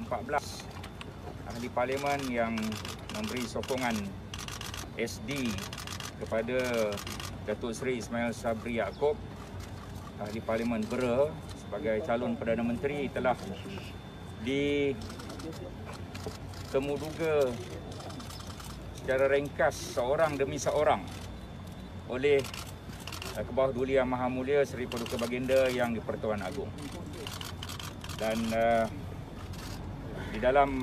114 ahli parlimen yang memberi sokongan SD kepada Datuk Seri Ismail Sabri Yaakob, ahli parlimen Bera, sebagai calon Perdana Menteri telah ditemuduga secara ringkas seorang demi seorang oleh Kebawah Duli Yang Maha Mulia Seri Paduka Baginda Yang di-Pertuan Agong. Dan di dalam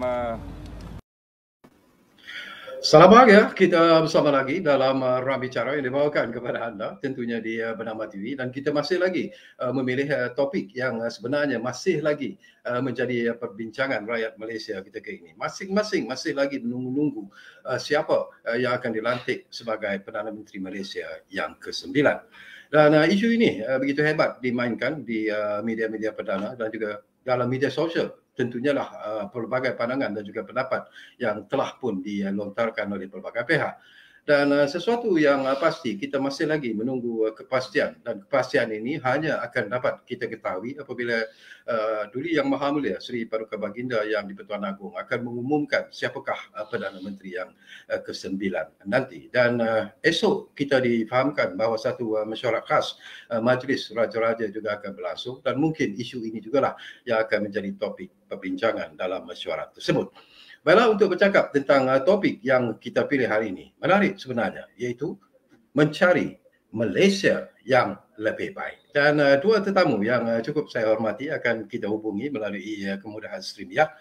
Selamat pagi, kita bersama lagi dalam Ruang Bicara yang dibawakan kepada anda tentunya di Bernama TV, dan kita masih lagi memilih topik yang sebenarnya masih lagi menjadi perbincangan rakyat Malaysia ketika ini. Masing-masing masih lagi menunggu siapa yang akan dilantik sebagai Perdana Menteri Malaysia yang ke-9. Dan isu ini begitu hebat dimainkan di media-media perdana dan juga dalam media sosial. Tentunya lah pelbagai pandangan dan juga pendapat yang telah pun dilontarkan oleh pelbagai pihak. Dan sesuatu yang pasti, kita masih lagi menunggu kepastian, dan kepastian ini hanya akan dapat kita ketahui apabila Duli Yang Maha Mulia Seri Paduka Baginda Yang di-Pertuan Agong akan mengumumkan siapakah Perdana Menteri yang ke-9 nanti. Dan esok kita difahamkan bahawa satu mesyuarat khas Majlis Raja-Raja juga akan berlangsung, dan mungkin isu ini jugalah yang akan menjadi topik perbincangan dalam mesyuarat tersebut. Baiklah, untuk bercakap tentang topik yang kita pilih hari ini, menarik sebenarnya, iaitu mencari Malaysia yang lebih baik. Dan dua tetamu yang cukup saya hormati akan kita hubungi melalui kemudahan StreamYard.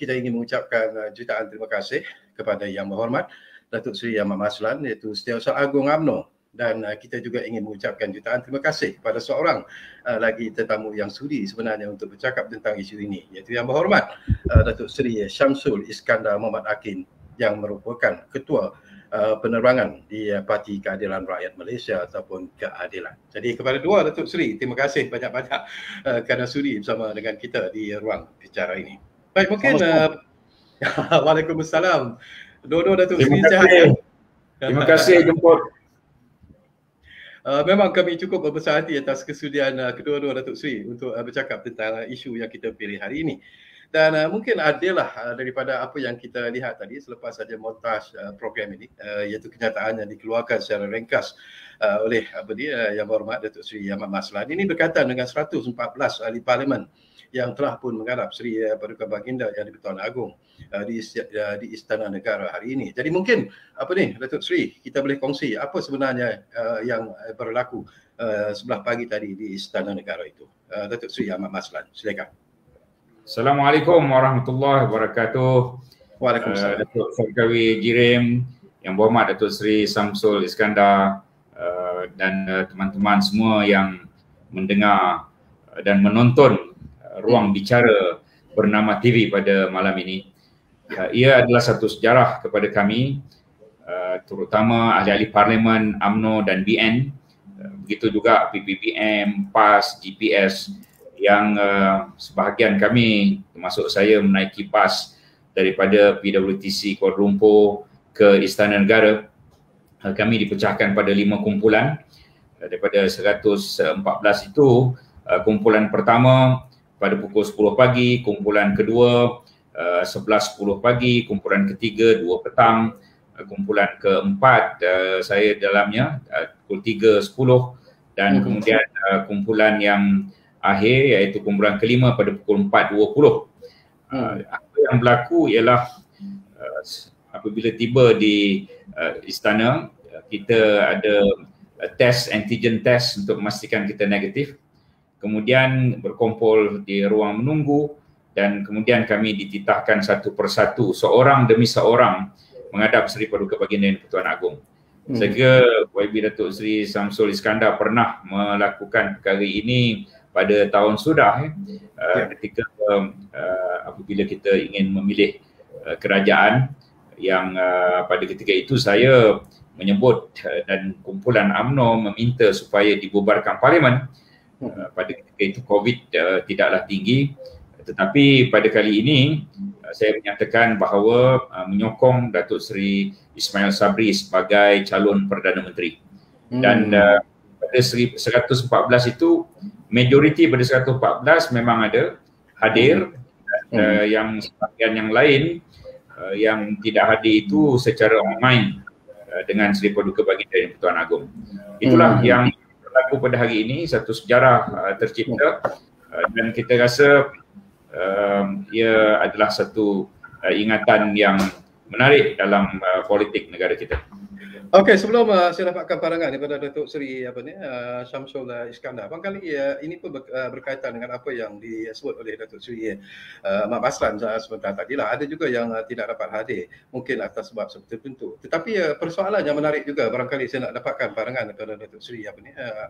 Kita ingin mengucapkan jutaan terima kasih kepada Yang Berhormat Datuk Seri Ahmad Maslan, iaitu Setiausaha Agung UMNO. Dan kita juga ingin mengucapkan jutaan terima kasih kepada seorang lagi tetamu yang sudi sebenarnya untuk bercakap tentang isu ini, iaitu Yang Berhormat Datuk Seri Syamsul Iskandar Mohamad Akin, yang merupakan Ketua Penerangan di Parti Keadilan Rakyat Malaysia ataupun Keadilan. Jadi kepada dua Datuk Seri, terima kasih banyak-banyak kerana sudi bersama dengan kita di ruang bicara ini. Baik, mungkin Waalaikumsalam. Dua-dua Datuk Seri sihat ya? terima kasih jemput. Memang kami cukup berbesar hati atas kesudian kedua-dua Datuk Seri untuk bercakap tentang isu yang kita pilih hari ini. Dan mungkin adalah daripada apa yang kita lihat tadi selepas saja montaj program ini, iaitu kenyataan yang dikeluarkan secara ringkas oleh Yang Berhormat Datuk Seri Ahmad Maslan. Ini berkaitan dengan 114 ahli parlimen yang telah pun menghadap Seri Paduka Baginda Yang di-Pertuan Agong di Istana Negara hari ini. Jadi mungkin Datuk Seri, kita boleh kongsi apa sebenarnya yang berlaku sebelah pagi tadi di Istana Negara itu. Datuk Seri Ahmad Maslan, silakan. Assalamualaikum warahmatullahi wabarakatuh. Waalaikumsalam. Datuk Sarkawi Jirim, Yang Berhormat Datuk Seri Syamsul Iskandar, dan teman-teman semua yang mendengar dan menonton ruang bicara Bernama TV pada malam ini. Ia adalah satu sejarah kepada kami, terutama ahli-ahli parlimen UMNO dan BN, begitu juga PPPM, PAS, GPS, yang sebahagian kami, termasuk saya, menaiki bas daripada PWTC Kuala Lumpur ke Istana Negara. Kami dipecahkan pada 5 kumpulan. Daripada 114 itu, kumpulan pertama pada pukul 10 pagi, kumpulan kedua 11.10 pagi, kumpulan ketiga 2 petang, kumpulan keempat saya dalamnya pukul 3.10, dan kemudian kumpulan yang akhir iaitu kumpulan kelima pada pukul 4.20. Apa yang berlaku ialah apabila tiba di istana, kita ada antigen test untuk memastikan kita negatif. Kemudian berkumpul di ruang menunggu, dan kemudian kami dititahkan satu persatu, seorang demi seorang, menghadap Seri Paduka Baginda Yang di-Pertuan Agong. Saya kira YB Datuk Seri Syamsul Iskandar pernah melakukan perkara ini pada tahun sudah, ketika apabila kita ingin memilih kerajaan, yang pada ketika itu saya menyebut dan kumpulan UMNO meminta supaya dibubarkan parlimen. Pada ketika itu COVID tidaklah tinggi, tetapi pada kali ini saya menyatakan bahawa menyokong Datuk Seri Ismail Sabri sebagai calon Perdana Menteri. Dan pada 114 itu, majoriti pada 114 memang ada hadir, dan Yang sebahagian yang lain yang tidak hadir itu secara online dengan Seri Paduka Baginda Yang Pertuan Agong. Itulah yang berlaku pada hari ini, satu sejarah tercipta dan kita rasa ia adalah satu ingatan yang menarik dalam politik negara kita. Okey, sebelum saya dapatkan pandangan daripada Datuk Seri Syamsul Iskandar. Barangkali ini pun berkaitan dengan apa yang disebut oleh Datuk Seri Mat Maslan sebentar tadi lah. Ada juga yang tidak dapat hadir, mungkin atas sebab tertentu. Tetapi persoalan yang menarik juga, barangkali saya nak dapatkan pandangan daripada Datuk Seri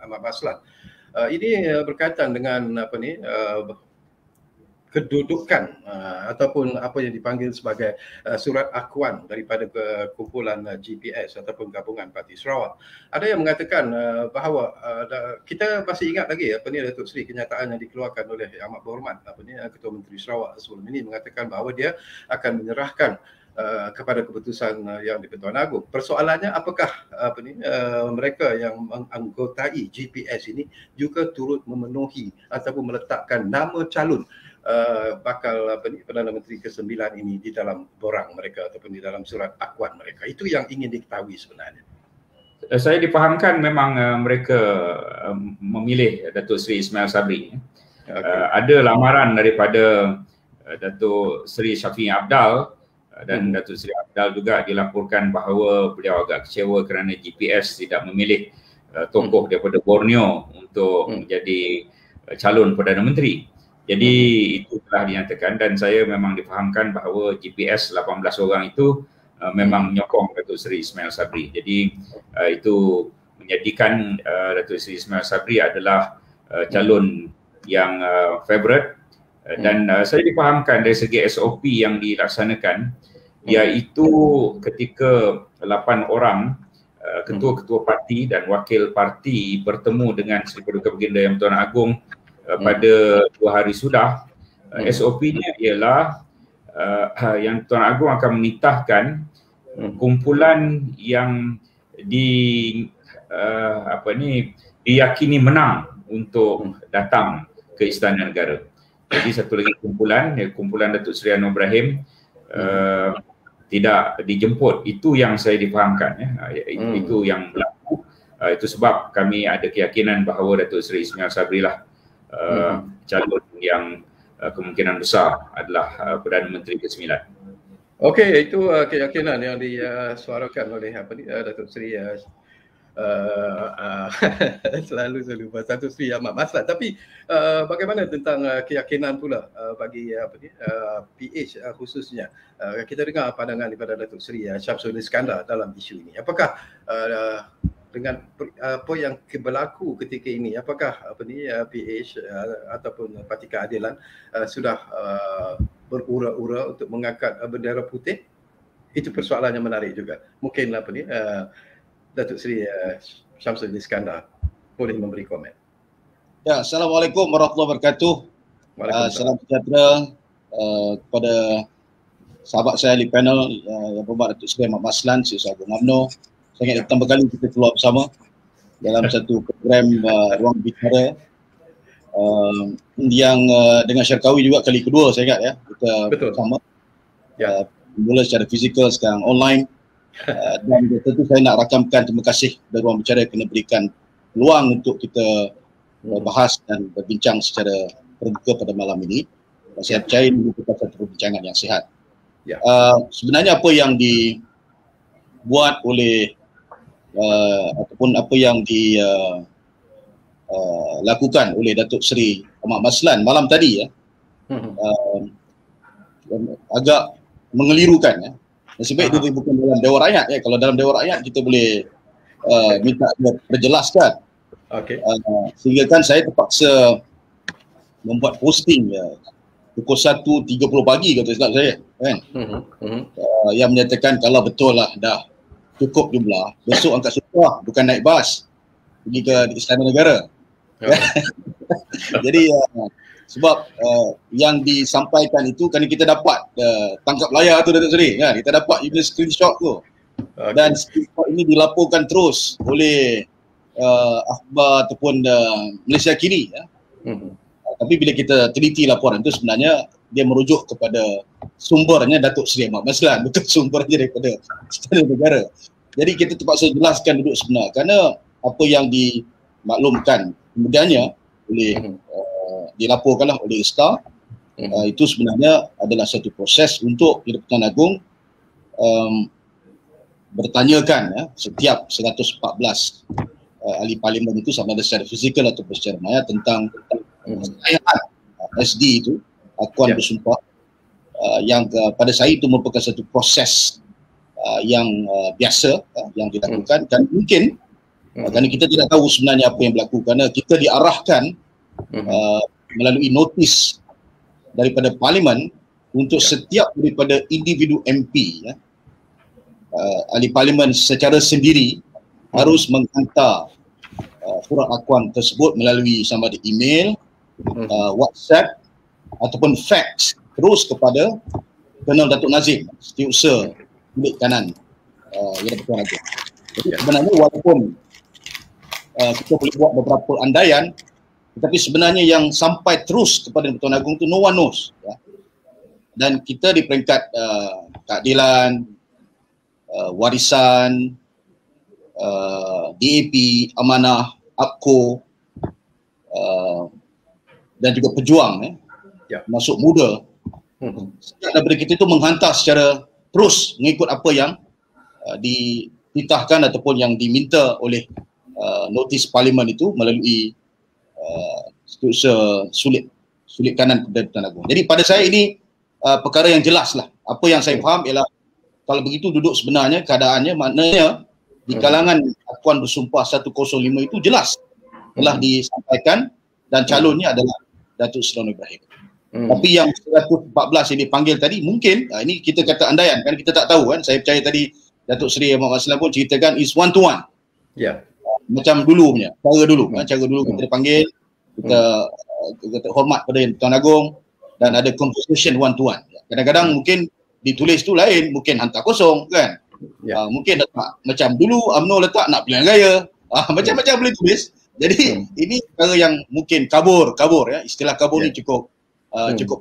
Mat Maslan. Ini berkaitan dengan kedudukan ataupun apa yang dipanggil sebagai surat akuan daripada kumpulan GPS ataupun Gabungan Parti Sarawak. Ada yang mengatakan bahawa kita masih ingat lagi Datuk Seri, kenyataan yang dikeluarkan oleh Amat Berhormat Ketua Menteri Sarawak sebelum ini, mengatakan bahawa dia akan menyerahkan kepada keputusan yang di-Pertuan Agong. Persoalannya apakah mereka yang menganggotai GPS ini juga turut memenuhi ataupun meletakkan nama calon bakal Perdana Menteri ke-9 ini di dalam borang mereka ataupun di dalam surat akuan mereka. Itu yang ingin diketahui sebenarnya. Saya difahamkan memang mereka memilih Datuk Seri Ismail Sabri. Ada lamaran daripada Datuk Seri Syafiee Apdal dan Datuk Seri Apdal juga dilaporkan bahawa beliau agak kecewa kerana GPS tidak memilih tokoh daripada Borneo untuk menjadi calon Perdana Menteri. Jadi itu telah dinyatakan dan saya memang difahamkan bahawa GPS 18 orang itu memang menyokong Datuk Seri Ismail Sabri. Jadi itu menjadikan Datuk Seri Ismail Sabri adalah calon yang favourite dan saya difahamkan dari segi SOP yang dilaksanakan, iaitu ketika 8 orang ketua-ketua parti dan wakil parti bertemu dengan Seri Paduka Baginda Yang Pertuan Agong pada 2 hari sudah, SOP-nya ialah Yang Tuan Agong akan menitahkan kumpulan yang diyakini menang untuk datang ke Istana Negara. Jadi satu lagi kumpulan Datuk Seri Anwar Ibrahim tidak dijemput. Itu yang saya difahamkan, itu yang berlaku. Itu sebab kami ada keyakinan bahawa Datuk Seri Ismail Sabri lah calon yang kemungkinan besar adalah Perdana Menteri ke-9. Okey, itu keyakinan yang disuarakan oleh Datuk Seri selalu saya lupa Datuk Seri Mat Maslan. Tapi bagaimana tentang keyakinan pula bagi PH khususnya? Kita dengar pandangan daripada Datuk Seri Syamsul Iskandar dalam isu ini. Apakah dengan apa yang berlaku ketika ini, apakah PH ataupun Parti Keadilan sudah berura-ura untuk mengangkat bendera putih? Itu persoalan yang menarik juga. Mungkin Datuk Seri Syamsul Iskandar boleh memberi komen. Ya, Assalamualaikum warahmatullahi wabarakatuh. Salam sejahtera kepada sahabat saya di panel yang berhormat Datuk Seri Mat Maslan, Sri Agung UMNO. Saya ingat pertama kali kita keluar bersama dalam satu program Ruang Bicara yang dengan Syarkawi juga kali kedua saya ingat ya. Kita bersama. Mula secara fizikal, sekarang online. Dan tentu saya nak rakamkan terima kasih dari Ruang Bicara kerana berikan peluang untuk kita bahas dan berbincang secara terbuka pada malam ini. Saya percaya ini merupakan satu perbincangan yang sihat. Sebenarnya apa yang dibuat oleh ataupun apa yang dilakukan oleh Datuk Seri Mat Maslan malam tadi agak mengelirukan ya. Nasib baik dia bukan dalam Dewan Rakyat ya. Kalau dalam Dewan Rakyat kita boleh minta dia perjelaskan. Sehingga kan saya terpaksa membuat posting pukul 1.30 pagi kata saya kan. Yang menyatakan kalau betul lah dah cukup jumlah, besok angkat sumpah, bukan naik bas pergi ke Istana Negara. Jadi sebab yang disampaikan itu kan kita dapat tangkap layar tu Datuk Seri kan, kita dapat juga screenshot tu. Dan screenshot ini dilaporkan terus oleh akhbar ataupun Malaysia Kini ya. Tapi bila kita teliti laporan itu sebenarnya dia merujuk kepada sumbernya Datuk Seri Ahmad Maslan, bukan sumbernya daripada Istana Negara. Jadi kita terpaksa jelaskan duduk sebenar kerana apa yang dimaklumkan kemudiannya oleh dilaporkanlah oleh SKA, itu sebenarnya adalah satu proses untuk Di-Pertuan Agong bertanyakan setiap 114 ahli parlimen itu sama ada secara fizikal atau secara maya tentang kekayaan SD itu, akuan bersumpah, yang pada saya itu merupakan satu proses yang biasa yang dilakukan, dan mungkin kerana kita tidak tahu sebenarnya apa yang berlaku kerana kita diarahkan melalui notis daripada parlimen untuk setiap daripada individu MP ahli parlimen secara sendiri harus menghantar surat akuan tersebut melalui sama ada email, WhatsApp ataupun fax terus kepada Colonel Datuk Nazim, Setiausaha Bilik Kanan yang Di-Pertuan Agong. Jadi sebenarnya walaupun kita boleh buat beberapa andaian, tetapi sebenarnya yang sampai terus kepada Di-Pertuan Agong tu no one knows. Dan kita di peringkat keadilan, warisan, DAP, amanah, APCO dan juga pejuang masuk muda, setiap daripada kita itu menghantar secara terus mengikut apa yang dititahkan ataupun yang diminta oleh notis parlimen itu melalui Setiausaha Sulit Kanan kepada Di-Pertuan Agong. Jadi pada saya ini perkara yang jelas lah. Apa yang saya faham ialah kalau begitu duduk sebenarnya keadaannya, maknanya di kalangan akuan bersumpah 105 itu jelas telah disampaikan dan calonnya adalah Datuk Seri Ibrahim. Tapi yang 114 yang dipanggil tadi mungkin, ini kita kata andaian kan, kita tak tahu kan. Saya percaya tadi Datuk Seri Ahmad Maslan pun ceritakan is one to one. Macam dulu punya, cara dulu kita dipanggil, kita hormat pada Di-Pertuan Agong dan ada conversation one to one. Kadang-kadang mungkin ditulis tu lain, mungkin hantar kosong kan. Mungkin letak macam dulu UMNO letak nak pilihan raya, macam-macam boleh tulis. Jadi ini perkara yang mungkin kabur ya, istilah kabur ni cukup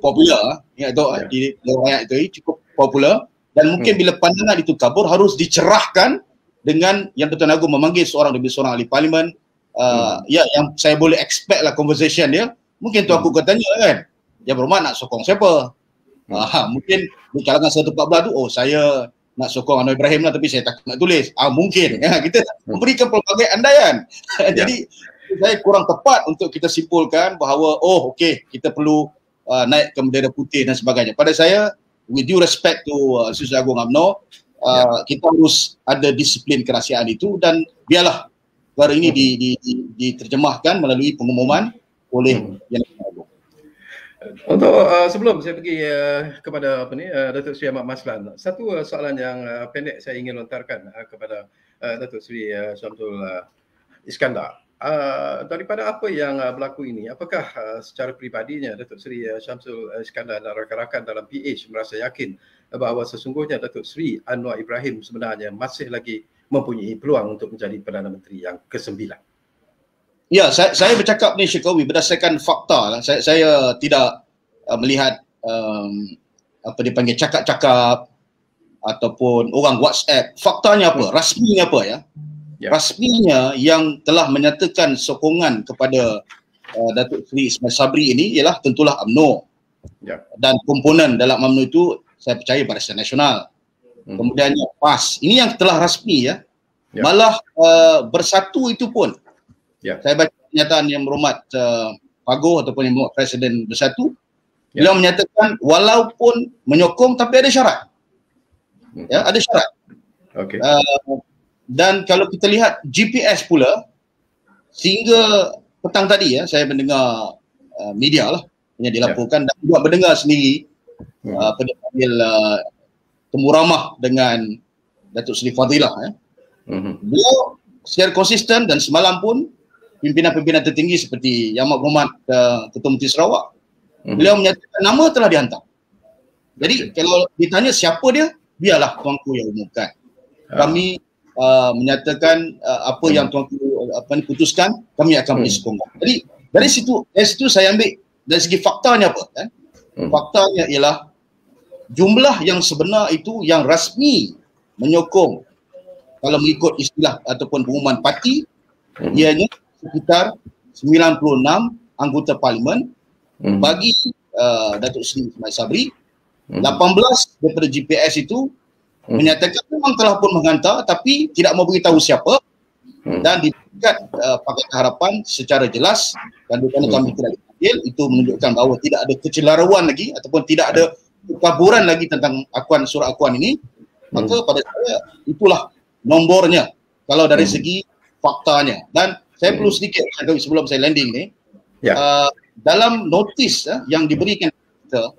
popular, ingat tu di rakyat itu cukup popular, dan mungkin bila pandangan itu kabur harus dicerahkan dengan yang Di-Pertuan Agong memanggil seorang demi seorang ahli parlimen. Yang saya boleh expect lah conversation dia, mungkin tu aku katanya kan, yang berhormat nak sokong siapa. Mungkin di kalangan 114 tu, saya nak sokong Anwar Ibrahim lah tapi saya takut nak tulis. Mungkin kita memberikan pelbagai andaian. Jadi saya kurang tepat untuk kita simpulkan bahawa kita perlu naik ke bendera putih dan sebagainya. Pada saya, with due respect to Setiausaha Agong UMNO, kita harus ada disiplin kerahsiaan itu, dan biarlah perkara ini diterjemahkan melalui pengumuman oleh Yang Agung. Untuk sebelum saya pergi kepada Datuk Seri Ahmad Maslan, satu soalan yang pendek saya ingin lontarkan kepada Datuk Seri Syamsul Iskandar. Daripada apa yang berlaku ini, apakah secara peribadinya Datuk Seri Syamsul Iskandar dan rakan-rakan dalam PH merasa yakin bahawa sesungguhnya Datuk Seri Anwar Ibrahim sebenarnya masih lagi mempunyai peluang untuk menjadi Perdana Menteri yang ke-9? Ya, saya bercakap ni Syekawi berdasarkan fakta lah. Saya tidak melihat apa dipanggil cakap-cakap ataupun orang WhatsApp. Faktanya apa? Rasminya apa ya? Rasminya yang telah menyatakan sokongan kepada Datuk Seri Ismail Sabri ini ialah tentulah UMNO. Dan komponen dalam UMNO itu saya percaya Barisan Nasional. Kemudiannya PAS. Ini yang telah rasmi ya. Malah Bersatu itu pun. Saya baca pernyataan yang berhormat Pago ataupun yang berhormat Presiden Bersatu. Beliau menyatakan walaupun menyokong tapi ada syarat. Ada syarat. Dan kalau kita lihat GPS pula, sehingga petang tadi saya mendengar media lah yang dilaporkan dan juga mendengar sendiri panggil temu ramah dengan Datuk Seri Fadilah. Beliau secara konsisten dan semalam pun pimpinan-pimpinan tertinggi seperti Yang Berhormat Ketua Menteri Sarawak, beliau menyatakan nama telah dihantar. Jadi kalau ditanya siapa dia, biarlah tuanku yang umumkan. Kami menyatakan apa yang tuanku putuskan, kami akan beri sokongan. Jadi dari situ saya ambil dari segi faktanya apa Faktanya ialah jumlah yang sebenar itu yang rasmi menyokong, kalau mengikut istilah ataupun pengumuman parti, ianya sekitar 96 anggota parlimen bagi Datuk Seri Ismail Sabri. 18 daripada GPS itu menyatakan memang telah pun menghantar tapi tidak mau beritahu siapa, dan diberikan Pakatan Harapan secara jelas, dan kerana kami tidak dipanggil, itu menunjukkan bahawa tidak ada kecelaruan lagi ataupun tidak ada kekaburan lagi tentang surat akuan ini. Maka pada saya itulah nombornya kalau dari segi faktanya. Dan saya perlu sedikit sebelum saya landing ni, dalam notis yang diberikan kita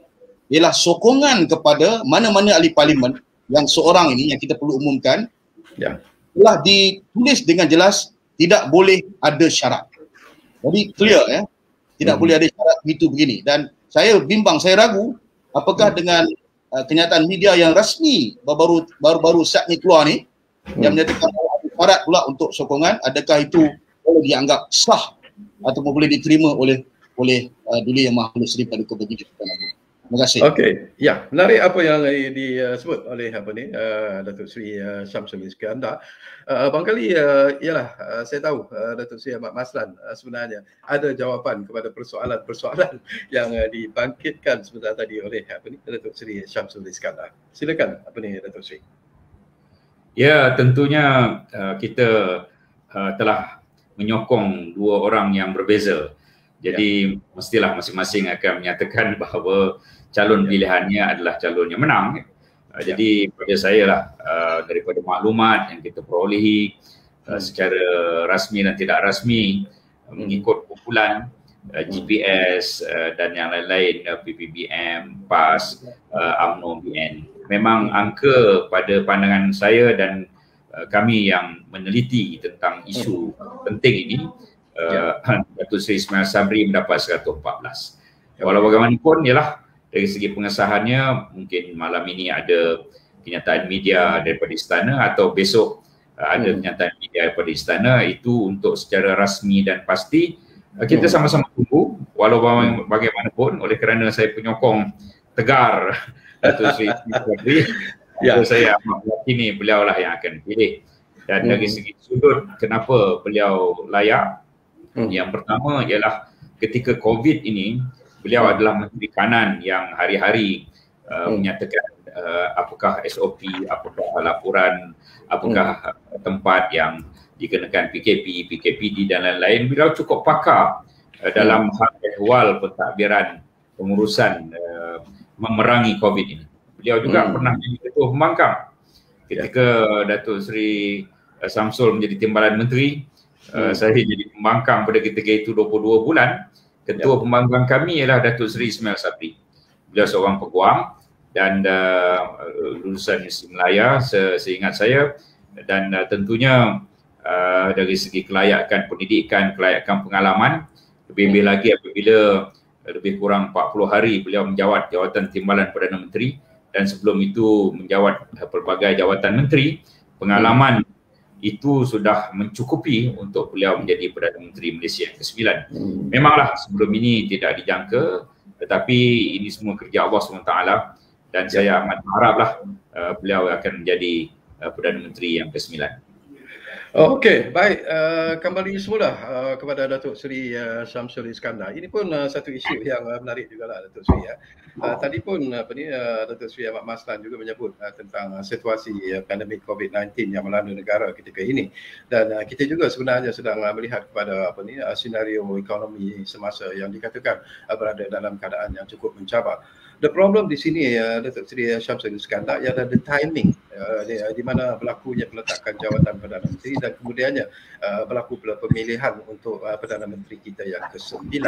ialah sokongan kepada mana-mana ahli parlimen yang seorang ini yang kita perlu umumkan telah ditulis dengan jelas tidak boleh ada syarat. Jadi clear tidak boleh ada syarat begitu begini. Dan saya bimbang, saya ragu apakah dengan kenyataan media yang rasmi baru-baru saat ni keluar ni yang menyatakan ada syarat pula untuk sokongan, adakah itu boleh dianggap sah ataupun boleh diterima oleh Duli Yang Maha Mulia Seri Paduka Baginda Sultan Agong. Terima kasih. Okey, ya, menarik apa yang disebut oleh Datuk Seri Syamsul Iskandar. Barangkali ialah saya tahu Datuk Seri Ahmad Maslan sebenarnya ada jawapan kepada persoalan-persoalan yang dibangkitkan sebentar tadi oleh Datuk Seri Syamsul Iskandar. Silakan Datuk Seri. Ya, tentunya kita telah menyokong dua orang yang berbeza. Jadi mestilah masing-masing akan menyatakan bahawa calon pilihannya adalah calon yang menang. Jadi pada saya lah, daripada maklumat yang kita perolehi secara rasmi dan tidak rasmi, mengikut kumpulan GPS dan yang lain-lain, PPBM, PAS, UMNO, BN, memang angka pada pandangan saya dan kami yang meneliti tentang isu penting ini, Datuk Seri Ismail Sabri mendapat 114. Walau bagaimanapun ialah dari segi pengesahannya, mungkin malam ini ada kenyataan media daripada istana atau besok ada kenyataan media daripada istana, itu untuk secara rasmi dan pasti kita sama-sama tunggu. Walau bagaimanapun, oleh kerana saya penyokong tegar Datuk Seri Ismail Sabri, saya yakini beliau lah yang akan dipilih. Dan dari segi sudut kenapa beliau layak, yang pertama ialah ketika COVID ini, beliau adalah Menteri Kanan yang hari-hari menyatakan apakah SOP, apakah laporan, apakah tempat yang dikenakan PKP, PKPD dan lain-lain. Beliau cukup pakar dalam hal ehwal pentadbiran pengurusan memerangi COVID ini. Beliau juga pernah menjadi Ketua Pembangkang ketika Datuk Seri Samsul menjadi Timbalan Menteri. Saya jadi pembangkang pada ketika itu 22 bulan. Ketua pembangkang kami ialah Datuk Seri Ismail Sabri. Beliau seorang peguam dan lulusan Universiti Melaya seingat saya, dan tentunya dari segi kelayakan pendidikan, kelayakan pengalaman, lebih-lebih lagi apabila lebih kurang 40 hari beliau menjawat jawatan Timbalan Perdana Menteri, dan sebelum itu menjawat pelbagai jawatan menteri. Pengalaman itu sudah mencukupi untuk beliau menjadi Perdana Menteri Malaysia yang ke-9. Memanglah sebelum ini tidak dijangka, tetapi ini semua kerja Allah SWT, dan saya amat berharaplah beliau akan menjadi Perdana Menteri yang ke-9. Okey, baik. Kembali semula kepada Datuk Seri Syamsul Iskandar. Ini pun satu isu yang menarik jugalah Datuk Seri. Tadi pun Datuk Seri Ahmad Maslan juga menyebut tentang situasi pandemik COVID-19 yang melanda negara ketika ini, dan kita juga sebenarnya sedang melihat kepada senario ekonomi semasa yang dikatakan berada dalam keadaan yang cukup mencabar. The problem di sini Datuk Seri Syamsul Iskandar ialah the timing di mana berlakunya peletakan jawatan Perdana Menteri dan kemudiannya berlaku pula pemilihan untuk Perdana Menteri kita yang ke-9.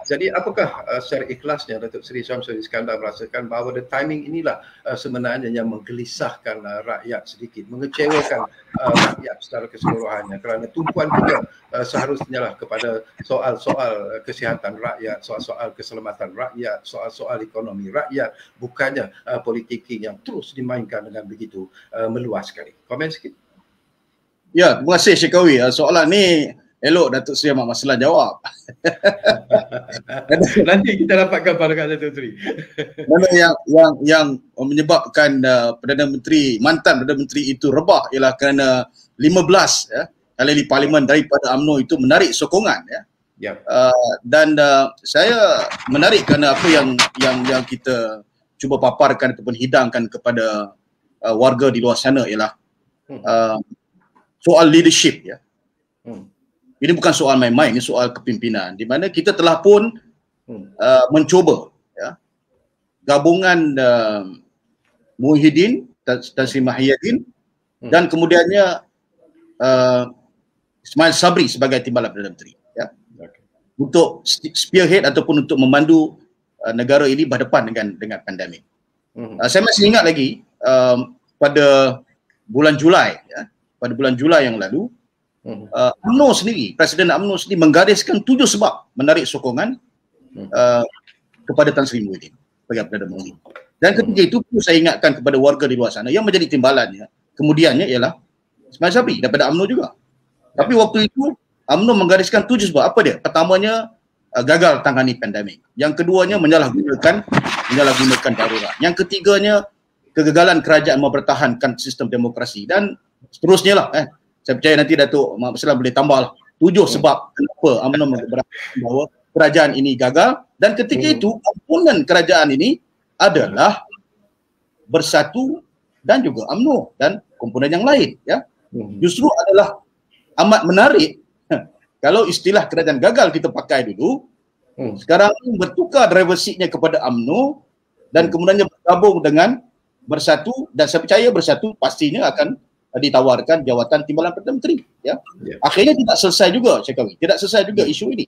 Jadi apakah secara ikhlasnya Datuk Seri Syamsul Iskandar merasakan bahawa the timing inilah sebenarnya yang menggelisahkan rakyat sedikit, mengecewakan rakyat secara keseluruhannya, kerana tumpuan kita seharusnya lah kepada soal-soal kesihatan rakyat, soal-soal keselamatan rakyat, soal-soal ekonomi rakyat, bukannya politik yang terus dimainkan dengan begitu meluas sekali. Komen sikit. Ya, terima kasih Syekawi. Soalan ni elok Datuk Seri Ahmad Maslan jawab. Nanti kita dapatkan pandangan Datuk Seri. Mana yang menyebabkan mantan Perdana Menteri itu rebah ialah kerana 15 ahli parlimen daripada UMNO itu menarik sokongan dan saya menarik kerana apa yang kita cuba paparkan ataupun hidangkan kepada warga di luar sana ialah soal leadership Ini bukan soal main-main, ini soal kepimpinan di mana kita telah pun mencuba gabungan Muhyiddin Tan Sri Muhyiddin dan kemudiannya Ismail Sabri sebagai timbalan Perdana Menteri untuk spearhead ataupun untuk memandu negara ini berhadapan dengan pandemik. Saya masih ingat lagi pada bulan Julai yang lalu UMNO sendiri, Presiden UMNO sendiri menggariskan 7 sebab menarik sokongan kepada Tan Sri Muhyiddin sebagai Perdana Menteri. Dan ketika itu saya ingatkan kepada warga di luar sana yang menjadi timbalannya kemudiannya ialah Ismail Sabri daripada UMNO juga. Tapi waktu itu UMNO menggariskan 7 sebab. Apa dia? Pertamanya gagal tangani pandemik. Yang keduanya menyalahgunakan darurat. Yang ketiganya kegagalan kerajaan mempertahankan sistem demokrasi dan seterusnya lah. Saya percaya nanti Datuk Ahmad Maslan boleh tambah 7 sebab kenapa UMNO beranggapan bahawa kerajaan ini gagal dan ketika itu komponen kerajaan ini adalah Bersatu dan juga UMNO dan komponen yang lain Justru adalah amat menarik kalau istilah kerajaan gagal kita pakai dulu sekarang bertukar driver seatnya kepada UMNO dan kemudiannya bergabung dengan Bersatu dan saya percaya Bersatu pastinya akan ditawarkan jawatan timbalan Perdana Menteri Akhirnya tidak selesai juga isu ini.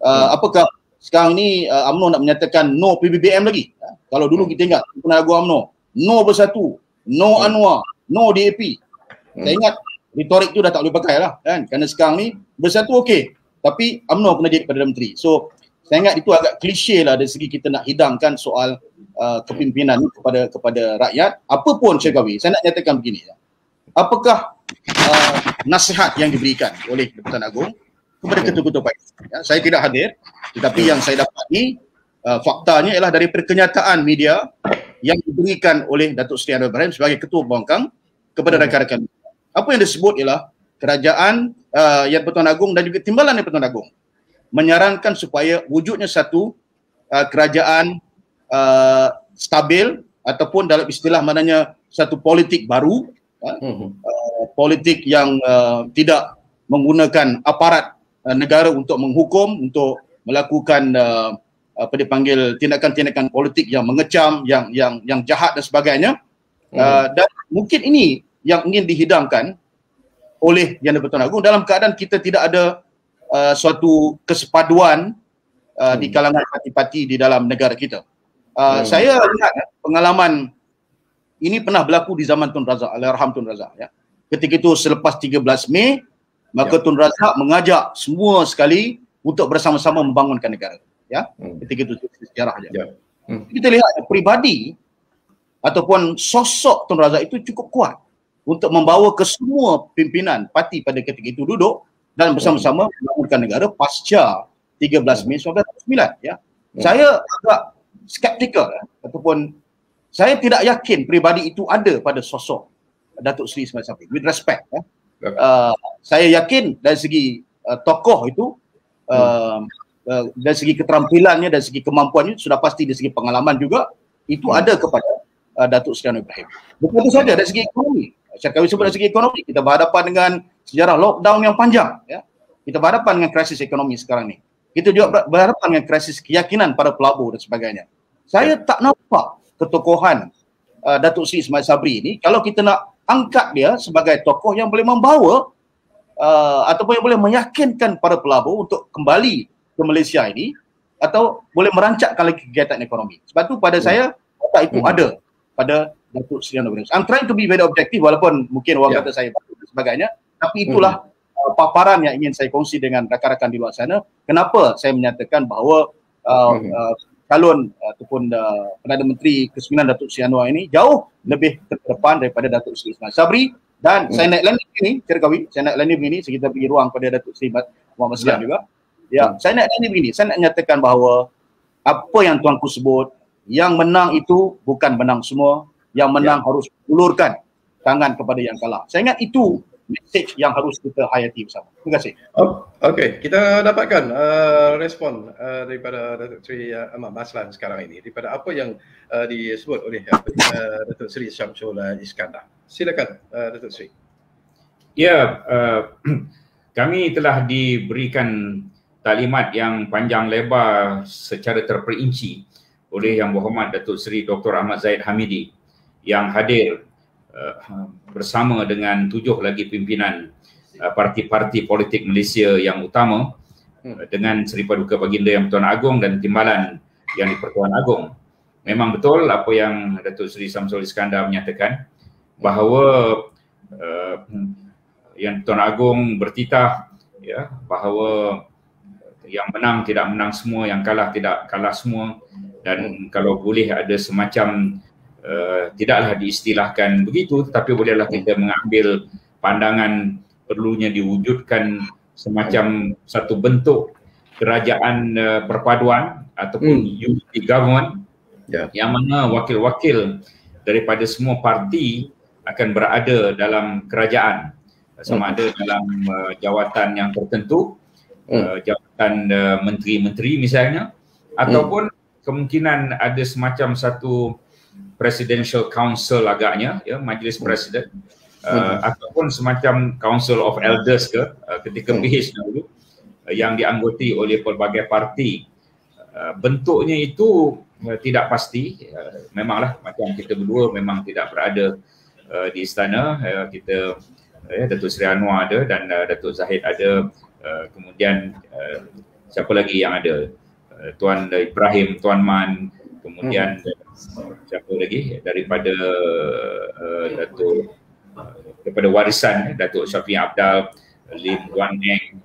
Apakah sekarang ni UMNO nak menyatakan no PBBM lagi? Kalau dulu kita ingat penaga UMNO no Bersatu, no Anwar, no DAP. Saya ingat retorik tu dah tak boleh pakai lah kan, kerana sekarang ni Bersatu okey tapi UMNO kena jadi Perdana Menteri. So saya ingat itu agak klise lah dari segi kita nak hidangkan soal kepimpinan kepada rakyat. Apapun Syekh, saya nak nyatakan begini apakah nasihat yang diberikan oleh Jabatan Agung kepada ketua-ketua parti? Saya tidak hadir tetapi yang saya dapat ni faktanya ialah dari kenyataan media yang diberikan oleh Datuk Seri Anwar Ibrahim sebagai ketua pembangkang kepada rakan-rakan. Apa yang disebut ialah kerajaan Yang Bertuan Agong dan juga timbalan Yang Bertuan Agong menyarankan supaya wujudnya satu kerajaan stabil ataupun dalam istilah maknanya satu politik baru, politik yang tidak menggunakan aparat negara untuk menghukum, untuk melakukan apa dipanggil tindakan-tindakan politik yang mengecam, yang jahat dan sebagainya. Dan mungkin ini yang ingin dihidangkan oleh Yang Bertuan Agong dalam keadaan kita tidak ada suatu kesepaduan di kalangan parti-parti di dalam negara kita. Saya lihat pengalaman ini pernah berlaku di zaman Tun Razak, Allahyarham Tun Razak Ketika itu selepas 13 Mei, maka Tun Razak mengajak semua sekali untuk bersama-sama membangunkan negara. Ketika itu sejarah saja. Kita lihat peribadi ataupun sosok Tun Razak itu cukup kuat untuk membawa ke semua pimpinan parti pada ketika itu duduk dan bersama-sama membangunkan negara pasca 13 Mei 1949. Saya agak skeptikal ataupun saya tidak yakin peribadi itu ada pada sosok Datuk Seri Ismail Sabri, with respect. Saya yakin dari segi tokoh itu, dari segi keterampilannya, dari segi kemampuannya, sudah pasti dari segi pengalaman juga, itu ada kepada Datuk Seri Anwar Ibrahim. Bukan itu saja, dari segi ekonomi. Saya sebut dari segi ekonomi, kita berhadapan dengan sejarah lockdown yang panjang. Kita berhadapan dengan krisis ekonomi sekarang ni. Kita juga berhadapan dengan krisis keyakinan para pelabur dan sebagainya. Saya tak nampak ketokohan Datuk Seri Ismail Sabri ini kalau kita nak angkat dia sebagai tokoh yang boleh membawa ataupun yang boleh meyakinkan para pelabur untuk kembali ke Malaysia ini atau boleh merancangkan lagi kegiatan ekonomi. Sebab tu pada saya otak itu ada pada Datuk Seri Anwar Ibrahim. I'm trying to be very objective walaupun mungkin orang kata saya bagus dan sebagainya, tapi itulah paparan yang ingin saya kongsi dengan rakan-rakan di luar sana. Kenapa saya menyatakan bahawa calon ataupun Perdana Menteri ke-9 Datuk Seri Anwar ini jauh lebih terdepan daripada Datuk Seri Ismail Sabri. Dan saya naik landing ini, saya naik landing ini, kita beri ruang pada Datuk Seri Muhammad Islam juga. Ya, saya nak tanya begini, saya nak nyatakan bahawa apa yang tuanku sebut, yang menang itu bukan menang semua, yang menang harus ulurkan tangan kepada yang kalah. Saya ingat itu message yang harus kita hayati bersama. Terima kasih. Okey, kita dapatkan respon daripada Datuk Seri Ahmad Maslan sekarang ini daripada apa yang disebut oleh Datuk Seri Syamsul Iskandar. Silakan Datuk Seri. Ya, kami telah diberikan taklimat yang panjang lebar secara terperinci oleh Yang Berhormat Datuk Seri Dr. Ahmad Zahid Hamidi yang hadir bersama dengan 7 lagi pimpinan parti-parti politik Malaysia yang utama dengan Seri Paduka Baginda Yang Pertuan Agong dan Timbalan Yang di-Pertuan Agong. Memang betul apa yang Datuk Seri Syamsul Iskandar menyatakan bahawa Yang Pertuan Agong bertitah ya, bahawa yang menang tidak menang semua, yang kalah tidak kalah semua, dan kalau boleh ada semacam tidaklah diistilahkan begitu, tetapi bolehlah kita mengambil pandangan perlunya diwujudkan semacam satu bentuk kerajaan perpaduan ataupun unity government yang mana wakil-wakil daripada semua parti akan berada dalam kerajaan, sama ada dalam jawatan yang tertentu, jawatan menteri-menteri misalnya, ataupun kemungkinan ada semacam satu Presidential Council agaknya, ya, Majlis Presiden, ataupun semacam Council of Elders ketika PH dahulu yang dianggoti oleh pelbagai parti. Bentuknya itu tidak pasti, memanglah macam kita berdua memang tidak berada di istana, kita Datuk Seri Anwar ada dan Datuk Zahid ada, kemudian siapa lagi yang ada, Tuan Ibrahim, Tuan Man, kemudian siapa lagi daripada daripada warisan Datuk Syafiq Abdal, Lim Guan Neng,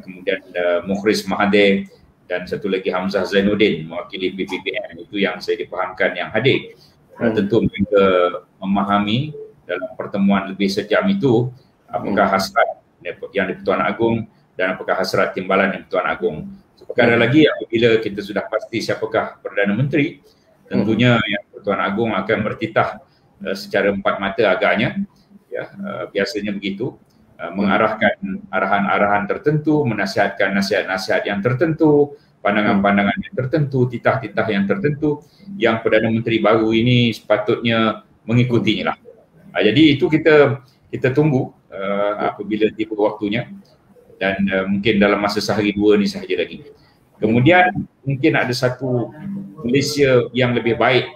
kemudian Mukhris Mahathir dan satu lagi Hamzah Zainuddin mewakili PPPN. Itu yang saya dipahamkan yang hadir. Tentu mereka memahami dalam pertemuan lebih sejam itu apakah hasrat yang di-Pertuan Agong dan apakah hasrat timbalan yang di-Pertuan Agong. Perkara lagi apabila kita sudah pasti siapakah Perdana Menteri, tentunya yang Pertuan Agong akan bertitah secara empat mata agaknya, ya, biasanya begitu, mengarahkan arahan-arahan tertentu, menasihatkan nasihat-nasihat yang tertentu, pandangan-pandangan yang tertentu, titah-titah yang tertentu yang Perdana Menteri baru ini sepatutnya mengikutinya lah. Jadi itu kita tunggu apabila tiba waktunya, dan mungkin dalam masa sehari dua ni sahaja lagi. Kemudian mungkin ada satu Malaysia yang lebih baik,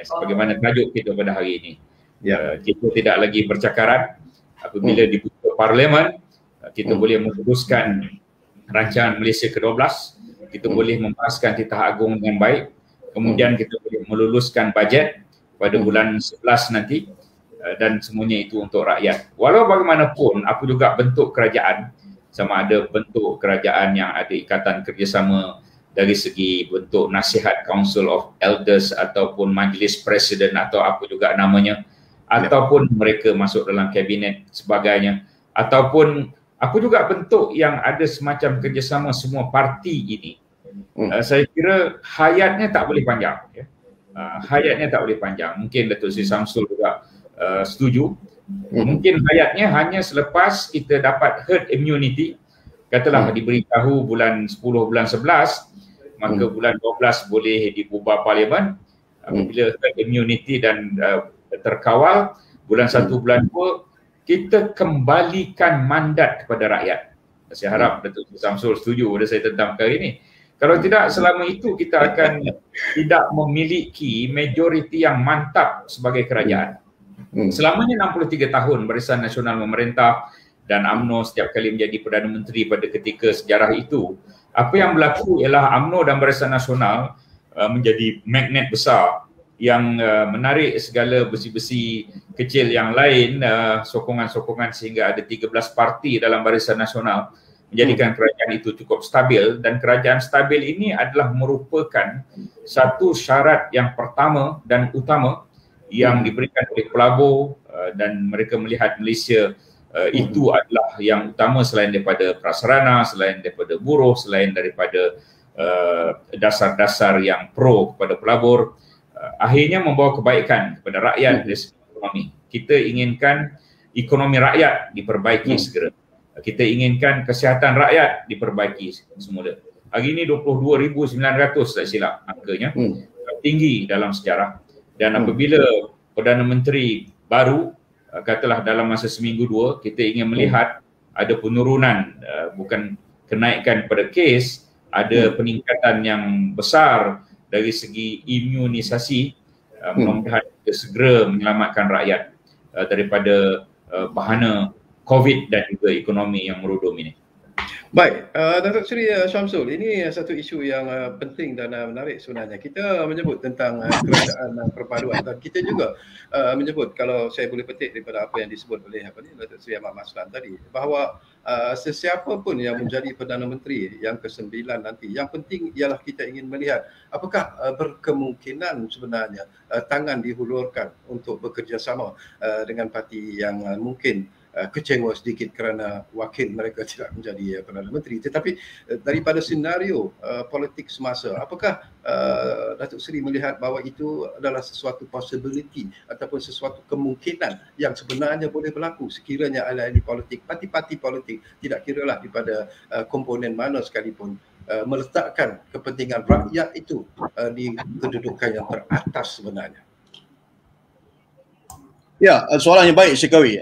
sebagaimana tajuk kita pada hari ini. Kita tidak lagi bercakaran. Apabila dibuka parlimen, kita boleh memutuskan rancangan Malaysia ke-12, kita boleh membahaskan titah agung dengan baik, kemudian kita boleh meluluskan bajet pada bulan 11 nanti, dan semuanya itu untuk rakyat. Walau bagaimanapun, apa juga bentuk kerajaan, sama ada bentuk kerajaan yang ada ikatan kerjasama dari segi bentuk nasihat Council of Elders ataupun Majlis Presiden atau apa juga namanya, ataupun mereka masuk dalam kabinet sebagainya, ataupun apa juga bentuk yang ada semacam kerjasama semua parti ini, saya kira hayatnya tak boleh panjang, ya. Hayatnya tak boleh panjang. Mungkin Datuk Seri Syamsul juga setuju. Mungkin hayatnya hanya selepas kita dapat herd immunity, katalah diberitahu bulan 10, bulan 11, maka bulan 12 boleh dibubar parlimen. Apabila herd immunity dan terkawal, bulan 1, bulan 2 kita kembalikan mandat kepada rakyat. Saya harap Datuk Syamsul setuju pada saya tentang perkara ini. Kalau tidak, selama itu kita akan tidak memiliki majoriti yang mantap sebagai kerajaan. Selamanya 63 tahun Barisan Nasional memerintah dan UMNO setiap kali menjadi Perdana Menteri pada ketika sejarah itu, apa yang berlaku ialah UMNO dan Barisan Nasional menjadi magnet besar yang menarik segala besi-besi kecil yang lain, sokongan-sokongan, sehingga ada 13 parti dalam Barisan Nasional, menjadikan kerajaan itu cukup stabil. Dan kerajaan stabil ini adalah merupakan satu syarat yang pertama dan utama yang diberikan oleh pelabur, dan mereka melihat Malaysia Itu adalah yang utama selain daripada prasarana, selain daripada buruh, selain daripada dasar-dasar yang pro kepada pelabur. Akhirnya membawa kebaikan kepada rakyat dari segi ekonomi. Kita inginkan ekonomi rakyat diperbaiki segera. Kita inginkan kesihatan rakyat diperbaiki semula. Hari ini 22,900 tak silap angkanya, tinggi dalam sejarah. Dan apabila Perdana Menteri baru, katalah dalam masa seminggu dua, kita ingin melihat ada penurunan, bukan kenaikan pada kes, ada peningkatan yang besar dari segi imunisasi. Mudah-mudahan kita segera menyelamatkan rakyat daripada bahana COVID dan juga ekonomi yang merudum ini. Baik, Datuk Seri Syamsul, ini satu isu yang penting dan menarik sebenarnya. Kita menyebut tentang kerajaan perpaduan dan kita juga menyebut, kalau saya boleh petik daripada apa yang disebut oleh Datuk Seri Ahmad Maslan tadi, bahawa sesiapa pun yang menjadi Perdana Menteri yang ke-9 nanti, yang penting ialah kita ingin melihat apakah berkemungkinan sebenarnya tangan dihulurkan untuk bekerjasama dengan parti yang mungkin kecewa sedikit kerana wakil mereka tidak menjadi Perdana Menteri. Tetapi daripada senario politik semasa, apakah Datuk Seri melihat bahawa itu adalah sesuatu possibility ataupun sesuatu kemungkinan yang sebenarnya boleh berlaku sekiranya ahli-ahli politik, parti-parti politik, tidak kiralah daripada komponen mana sekalipun, meletakkan kepentingan rakyat itu di kedudukan yang teratas sebenarnya? Ya, soalan yang baik Syekawi.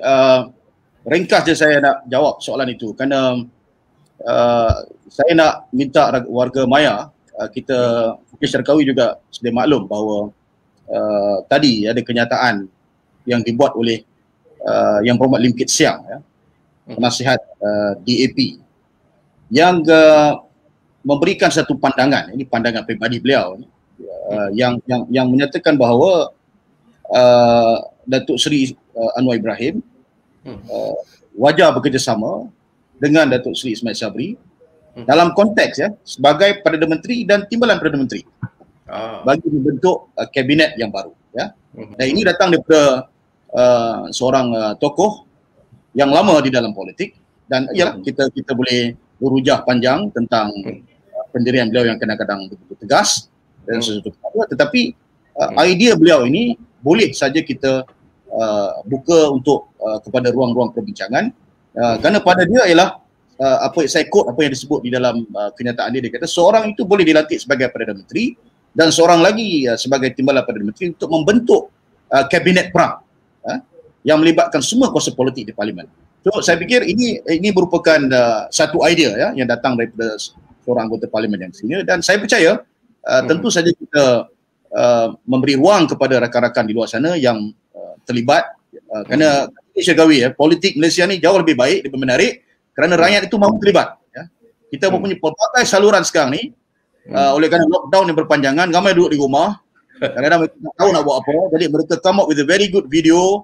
Ringkas je saya nak jawab soalan itu kerana saya nak minta warga Maya, kita Syekawi juga sedia maklum bahawa tadi ada kenyataan yang dibuat oleh Yang Berhormat Lim Kit Siang, ya, penasihat DAP, yang memberikan satu pandangan, ini pandangan peribadi beliau, yang menyatakan bahawa Datuk Seri Anwar Ibrahim wajar bekerjasama dengan Datuk Seri Ismail Sabri dalam konteks, ya, sebagai Perdana Menteri dan Timbalan Perdana Menteri bagi membentuk kabinet yang baru, ya. Dan ini datang daripada seorang tokoh yang lama di dalam politik, dan ialah kita boleh berhujah panjang tentang pendirian beliau yang kadang-kadang begitu tegas dan sesuatu, tetapi idea beliau ini boleh saja kita buka untuk kepada ruang-ruang perbincangan, kerana pada dia ialah saya quote apa yang disebut di dalam kenyataan dia kata seorang itu boleh dilantik sebagai Perdana Menteri dan seorang lagi sebagai Timbalan Perdana Menteri untuk membentuk kabinet perang yang melibatkan semua kuasa politik di parlimen. So saya fikir ini merupakan satu idea, ya, yang datang daripada seorang anggota parlimen yang senior, dan saya percaya tentu saja kita memberi ruang kepada rakan-rakan di luar sana yang terlibat, kerana Syekawi, ya, politik Malaysia ni jauh lebih baik, lebih menarik kerana rakyat itu mahu terlibat, ya. Kita mempunyai pelbagai saluran sekarang ni, oleh kerana lockdown yang berpanjangan, ramai duduk di rumah, kadang-kadang mereka tak tahu nak buat apa, jadi mereka come up with a very good video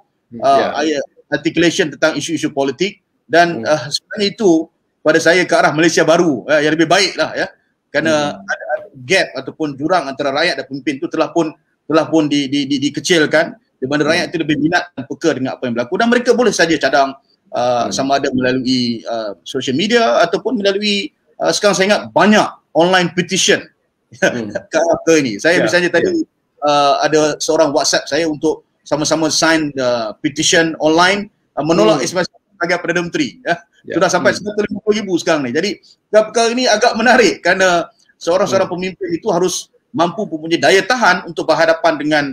articulation tentang isu-isu politik, dan sebenarnya itu pada saya ke arah Malaysia baru, yang lebih baik lah, ya, kerana ada gap ataupun jurang antara rakyat dan pemimpin itu telah pun dikecilkan, di mana rakyat itu lebih minat dan peka dengan apa yang berlaku, dan mereka boleh saja cadang sama ada melalui social media ataupun melalui sekarang saya ingat banyak online petition ke ini. Saya misalnya tadi ada seorang WhatsApp saya untuk sama-sama sign petition online menolak Ismail sebagai Perdana Menteri, ya. Sudah sampai 150,000 sekarang ni. Jadi perkara ini agak menarik kerana seorang pemimpin itu harus mampu mempunyai daya tahan untuk berhadapan dengan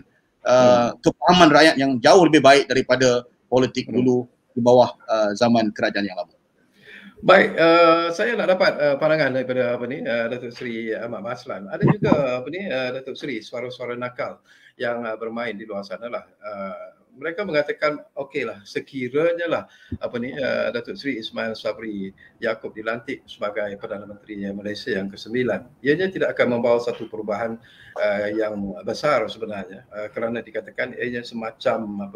kepahaman rakyat yang jauh lebih baik daripada politik dulu di bawah zaman kerajaan yang lama. Baik, saya nak dapat pandangan daripada Datuk Seri Ahmad Maslan. Ada juga Datuk Seri suara-suara nakal yang bermain di luar sana lah. Mereka mengatakan okeylah, sekiranya lah Datuk Seri Ismail Sabri Yaakob dilantik sebagai Perdana Menteri Malaysia yang ke-9, ianya tidak akan membawa satu perubahan yang besar sebenarnya, kerana dikatakan ianya semacam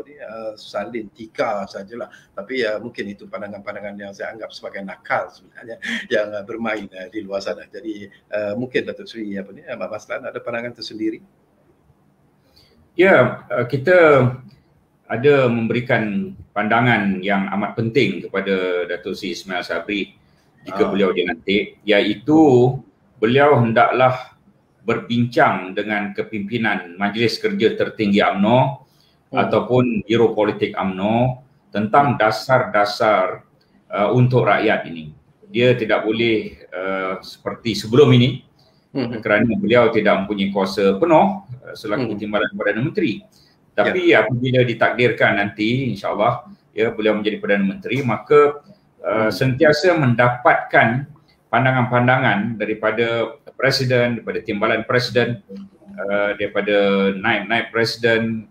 salin tika sajalah, tapi mungkin itu pandangan-pandangan yang saya anggap sebagai nakal sebenarnya yang bermain di luar sana. Jadi mungkin Datuk Seri Ahmad Maslan ada pandangan tersendiri. Ya, kita ada memberikan pandangan yang amat penting kepada Datuk Seri Ismail Sabri jika beliau dilantik, iaitu beliau hendaklah berbincang dengan kepimpinan Majlis Kerja Tertinggi UMNO ataupun Biro Politik UMNO tentang dasar-dasar untuk rakyat ini. Dia tidak boleh seperti sebelum ini kerana beliau tidak mempunyai kuasa penuh selaku timbalan Perdana Menteri. Tapi apabila ditakdirkan nanti, insyaAllah beliau menjadi Perdana Menteri, maka sentiasa mendapatkan pandangan-pandangan daripada Presiden, daripada timbalan Presiden, daripada naib-naib Presiden,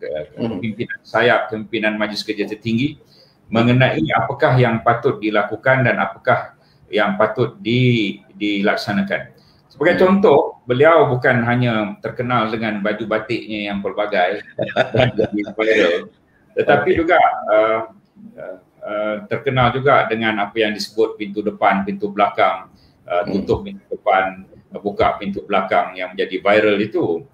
pimpinan sayap, pimpinan Majlis Kerja Tertinggi mengenai apakah yang patut dilakukan dan apakah yang patut dilaksanakan. Sebagai contoh, beliau bukan hanya terkenal dengan baju batiknya yang pelbagai dan viral, tetapi juga terkenal juga dengan apa yang disebut pintu depan, pintu belakang, tutup pintu depan, buka pintu belakang yang menjadi viral itu.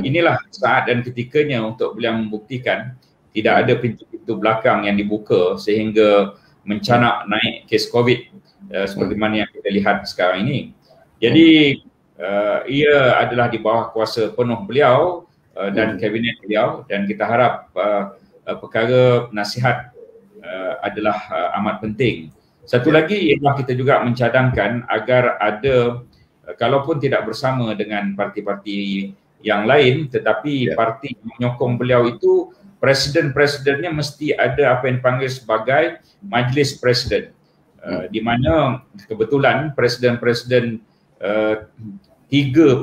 Inilah saat dan ketikanya untuk beliau membuktikan tidak ada pintu-pintu belakang yang dibuka sehingga mencanak naik kes COVID seperti mana yang kita lihat sekarang ini. Jadi ia adalah di bawah kuasa penuh beliau dan kabinet beliau, dan kita harap perkara nasihat adalah amat penting. Satu lagi ialah kita juga mencadangkan agar ada, kalaupun tidak bersama dengan parti-parti yang lain, tetapi parti menyokong beliau itu, presiden-presidennya mesti ada apa yang dipanggil sebagai Majlis Presiden. Di mana kebetulan presiden-presiden 4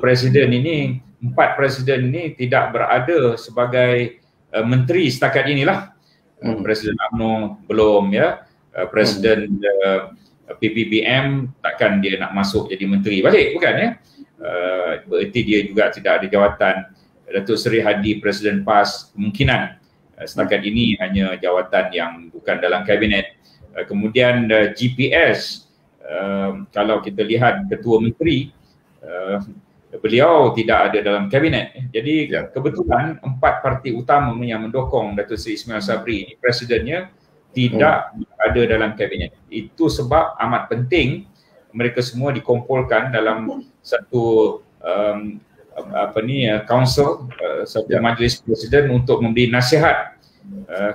presiden ini tidak berada sebagai menteri setakat inilah. Presiden UMNO belum, Presiden PPBM takkan dia nak masuk jadi menteri balik, bukan berarti dia juga tidak ada jawatan. Datuk Seri Hadi Presiden PAS kemungkinan setakat ini hanya jawatan yang bukan dalam kabinet. Kemudian GPS, kalau kita lihat Ketua Menteri, beliau tidak ada dalam kabinet. Jadi kebetulan 4 parti utama yang mendukung Datuk Seri Ismail Sabri, presidennya, tidak ada dalam kabinet. Itu sebab amat penting mereka semua dikumpulkan dalam satu council, satu majlis presiden untuk memberi nasihat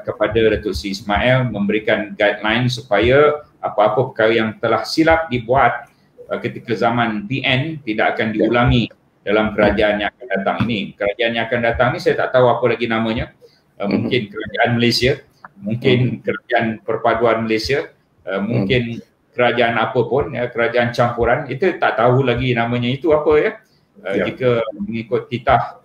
kepada Datuk Seri Ismail, memberikan guideline supaya apa-apa perkara yang telah silap dibuat ketika zaman PN tidak akan diulangi dalam kerajaan yang akan datang ini. Kerajaan yang akan datang ini saya tak tahu apa lagi namanya. Mungkin Kerajaan Malaysia, mungkin Kerajaan Perpaduan Malaysia, mungkin kerajaan apa pun, kerajaan campuran, itu tak tahu lagi namanya itu apa jika mengikut titah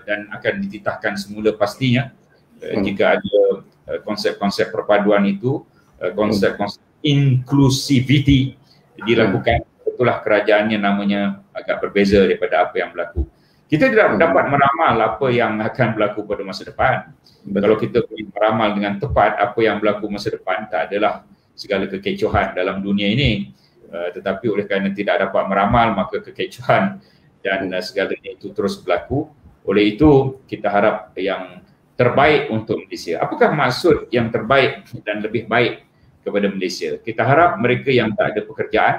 dan akan dititahkan semula pastinya. Jika ada konsep-konsep perpaduan itu, konsep-konsep inclusivity dilakukan, itulah kerajaannya namanya agak berbeza daripada apa yang berlaku. Kita tidak dapat meramal apa yang akan berlaku pada masa depan. Kalau kita boleh meramal dengan tepat apa yang berlaku masa depan, tak adalah segala kekecohan dalam dunia ini. Tetapi oleh kerana tidak dapat meramal, maka kekecohan dan segalanya itu terus berlaku. Oleh itu kita harap yang terbaik untuk Malaysia. Apakah maksud yang terbaik dan lebih baik kepada Malaysia? Kita harap mereka yang tak ada pekerjaan,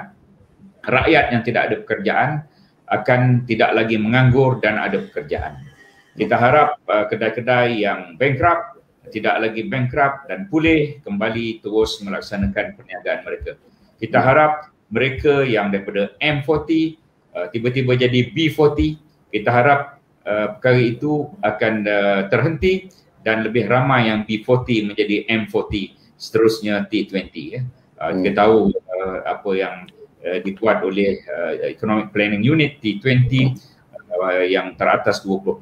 rakyat yang tidak ada pekerjaan akan tidak lagi menganggur dan ada pekerjaan. Kita harap kedai-kedai yang bankrupt tidak lagi bankrupt dan pulih kembali terus melaksanakan perniagaan mereka. Kita harap mereka yang daripada M40 tiba-tiba jadi B40, kita harap perkara itu akan terhenti dan lebih ramai yang B40 menjadi M40, seterusnya T20. Kita tahu apa yang dibuat oleh Economic Planning Unit T20 yang teratas 20%,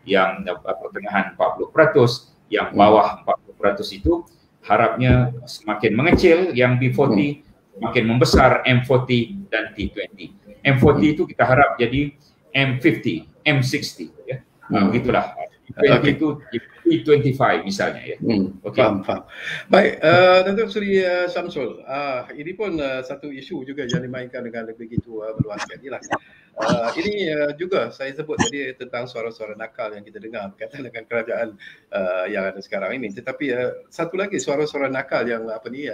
yang pertengahan 40%, yang bawah 40% itu harapnya semakin mengecil yang B40, semakin membesar M40 dan T20. M40 itu kita harap jadi M50, M60 begitulah. Itu T25 misalnya Faham. Baik, Datuk Seri Samsul, ini pun satu isu juga yang dimainkan dengan begitu meluaskan. Inilah Ini juga saya sebut tadi tentang suara-suara nakal yang kita dengar berkaitan dengan kerajaan yang ada sekarang ini. Tetapi satu lagi suara-suara nakal yang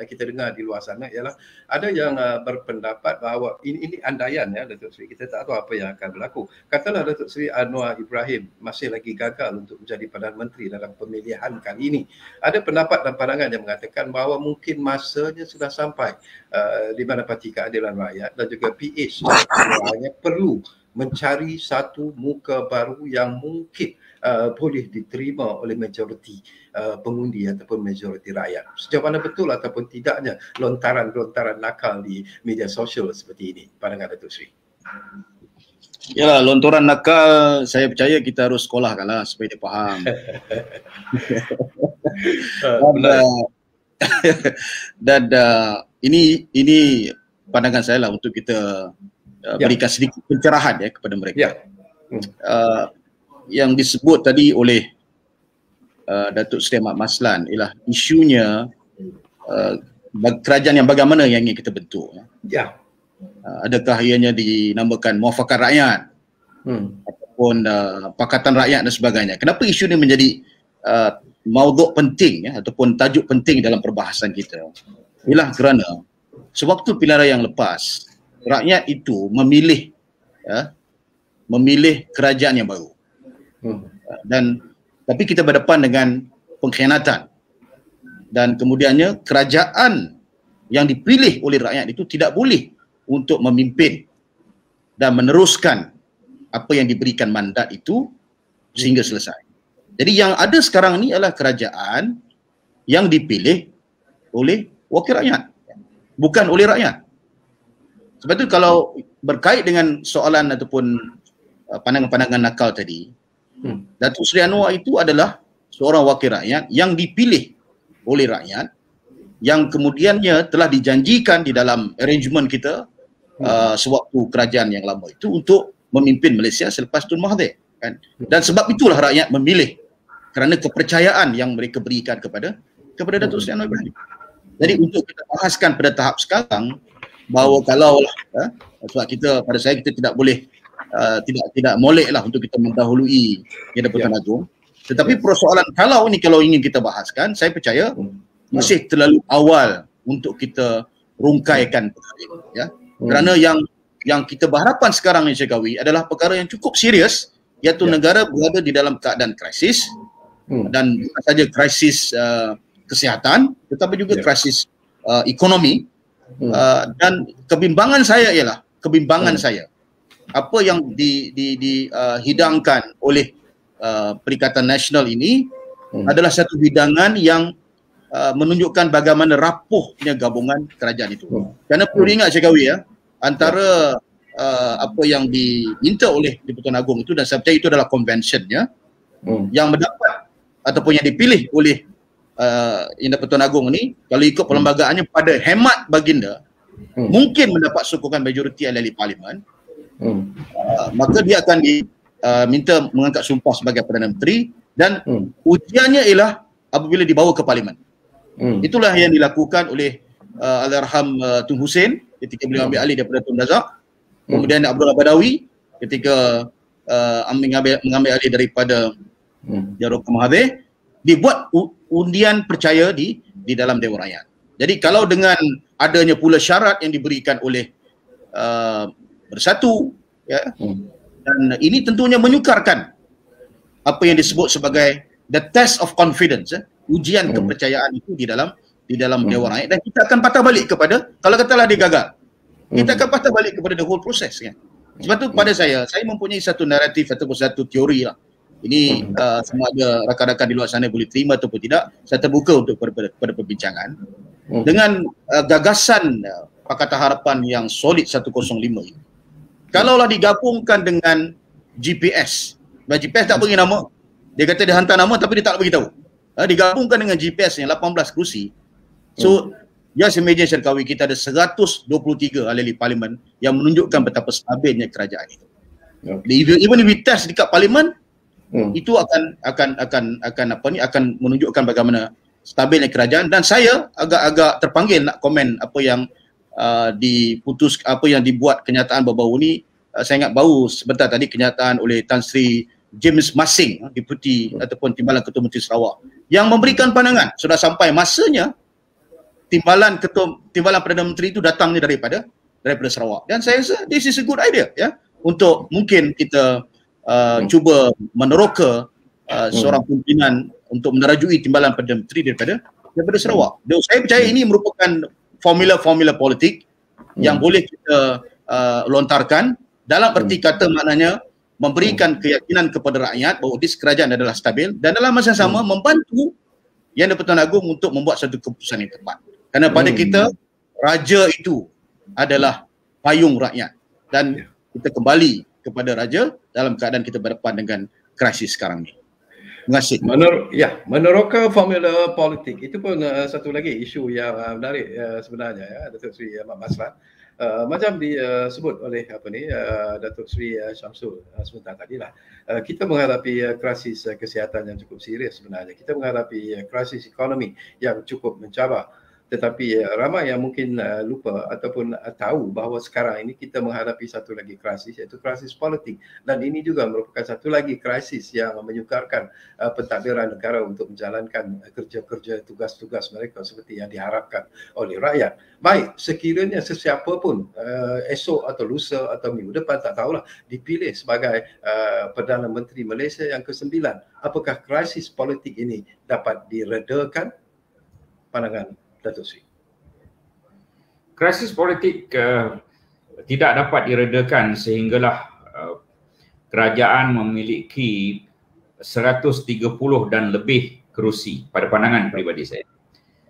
kita dengar di luar sana ialah ada yang berpendapat bahawa ini andaian ya Datuk Seri, kita tak tahu apa yang akan berlaku. Katalah Datuk Seri Anwar Ibrahim masih lagi gagal untuk menjadi Perdana Menteri dalam pemilihan kali ini. Ada pendapat dan pandangan yang mengatakan bahawa mungkin masanya sudah sampai di mana Parti Keadilan Rakyat dan juga PH perlu mencari satu muka baru yang mungkin boleh diterima oleh majoriti pengundi ataupun majoriti rakyat. Sejauh mana betul ataupun tidaknya lontaran-lontaran nakal di media sosial seperti ini, pandangan Datuk Seri? Yalah, lontaran nakal saya percaya kita harus sekolahkan lah supaya dia faham. Dan ini pandangan saya lah untuk kita berikan sedikit pencerahan ya kepada mereka. Yang disebut tadi oleh Datuk Seri Ahmad Maslan ialah isunya kerajaan yang bagaimana yang ingin kita bentuk. Adakah ianya dinamakan muafakat rakyat ataupun Pakatan Rakyat dan sebagainya. Kenapa isu ini menjadi maudhu' penting ataupun tajuk penting dalam perbahasan kita? Ialah kerana sewaktu pilihan raya yang lepas, rakyat itu memilih kerajaan yang baru. Dan tapi kita berdepan dengan pengkhianatan, dan kemudiannya kerajaan yang dipilih oleh rakyat itu tidak boleh untuk memimpin dan meneruskan apa yang diberikan mandat itu sehingga selesai. Jadi yang ada sekarang ni adalah kerajaan yang dipilih oleh wakil rakyat, bukan oleh rakyat. Sebab itu kalau berkait dengan soalan ataupun pandangan-pandangan nakal tadi, Datuk Seri Anwar itu adalah seorang wakil rakyat yang dipilih oleh rakyat, yang kemudiannya telah dijanjikan di dalam arrangement kita sewaktu kerajaan yang lama itu untuk memimpin Malaysia selepas Tun Mahathir, kan? Dan sebab itulah rakyat memilih kerana kepercayaan yang mereka berikan kepada Datuk Seri Anwar Ibrahim. Jadi untuk kita bahaskan pada tahap sekarang bahawa kalau sebab pada saya kita tidak boleh tidak molek lah untuk kita mendahului Yang di-Pertuan Agong. Tetapi persoalan kalau ingin kita bahaskan, saya percaya masih terlalu awal untuk kita rungkaikan perkara ini, ya. Kerana yang kita berhadapan sekarang ni, Encik Kawi, adalah perkara yang cukup serius, iaitu negara berada di dalam keadaan krisis, dan bukan saja krisis kesihatan tetapi juga krisis ekonomi. Dan kebimbangan saya ialah saya apa yang dihidangkan oleh Perikatan Nasional ini adalah satu hidangan yang menunjukkan bagaimana rapuhnya gabungan kerajaan itu. Kerana perlu diingat, Encik Kawi, ya, antara apa yang diminta oleh di-Pertuan Agong itu, dan saya percaya itu adalah convention-nya, yang mendapat ataupun yang dipilih oleh Yang di-Pertuan Agong ni, kalau ikut perlembagaannya pada hemat baginda, mungkin mendapat sokongan majoriti ahli parlimen, maka dia akan diminta mengangkat sumpah sebagai Perdana Menteri, dan ujiannya ialah apabila dibawa ke parlimen. Itulah yang dilakukan oleh Allahyarham Tun Hussein ketika beliau ambil alih daripada Tun Razak, kemudian Abdullah Badawi ketika mengambil alih daripada Jarod Mahathir, dibuat undian percaya di dalam Dewan Rakyat. Jadi kalau dengan adanya pula syarat yang diberikan oleh Bersatu, ya, dan ini tentunya menyukarkan apa yang disebut sebagai the test of confidence, ujian kepercayaan itu di dalam Dewan Rakyat, dan kita akan patah balik kepada, kalau katalah dia gagal, kita akan patah balik kepada the whole process, kan. Sebab tu pada saya mempunyai satu naratif ataupun satu teori lah. Ini sama ada rakan-rakan di luar sana boleh terima ataupun tidak. Saya terbuka untuk pada perbincangan. Dengan gagasan Pakatan Harapan yang solid 105 ini, kalaulah digabungkan dengan GPS, GPS tak bagi nama, dia kata dia hantar nama tapi dia tak bagi tahu. Digabungkan dengan GPS yang 18 kerusi, so just imagine, Encik Kawi, kita ada 123 ahli parlimen yang menunjukkan betapa stabilnya kerajaan itu. Even if we test dekat parlimen, itu akan menunjukkan bagaimana stabilnya kerajaan. Dan saya agak terpanggil nak komen apa yang apa yang dibuat kenyataan baru-baru ni saya ingat baru sebentar tadi kenyataan oleh Tan Sri James Masing, Deputi ataupun Timbalan Ketua Menteri Sarawak, yang memberikan pandangan sudah sampai masanya Timbalan Perdana Menteri itu datangnya daripada Sarawak. Dan saya rasa this is a good idea ya, untuk mungkin kita cuba meneroka seorang pimpinan untuk menerajui Timbalan Perdana Menteri daripada Sarawak. Dan saya percaya ini merupakan formula politik yang boleh kita lontarkan dalam erti kata, maknanya memberikan keyakinan kepada rakyat bahawa dis kerajaan adalah stabil, dan dalam masa yang sama membantu Yang di-Pertuan Agong untuk membuat satu keputusan yang tepat. Kerana pada kita, raja itu adalah payung rakyat, dan kita kembali kepada raja dalam keadaan kita berdepan dengan krisis sekarang ni. Terima kasih. Meneroka formula politik itu pun satu lagi isu yang menarik sebenarnya ya, Datuk Seri Ahmad Maslan. Macam disebut oleh Datuk Seri Syamsul sebentar tadi lah, kita menghadapi krisis kesihatan yang cukup serius sebenarnya. Kita menghadapi krisis ekonomi yang cukup mencabar. Tetapi ramai yang mungkin lupa ataupun tahu bahawa sekarang ini kita menghadapi satu lagi krisis, iaitu krisis politik. Dan ini juga merupakan satu lagi krisis yang menyukarkan pentadbiran negara untuk menjalankan kerja-kerja tugas-tugas mereka seperti yang diharapkan oleh rakyat. Baik, sekiranya sesiapa pun esok atau lusa atau minggu depan, tak tahulah, dipilih sebagai Perdana Menteri Malaysia yang ke-9, apakah krisis politik ini dapat diredakan? Pandangan Datuk Seri. Krisis politik tidak dapat diredakan sehinggalah kerajaan memiliki 130 dan lebih kerusi pada pandangan peribadi saya.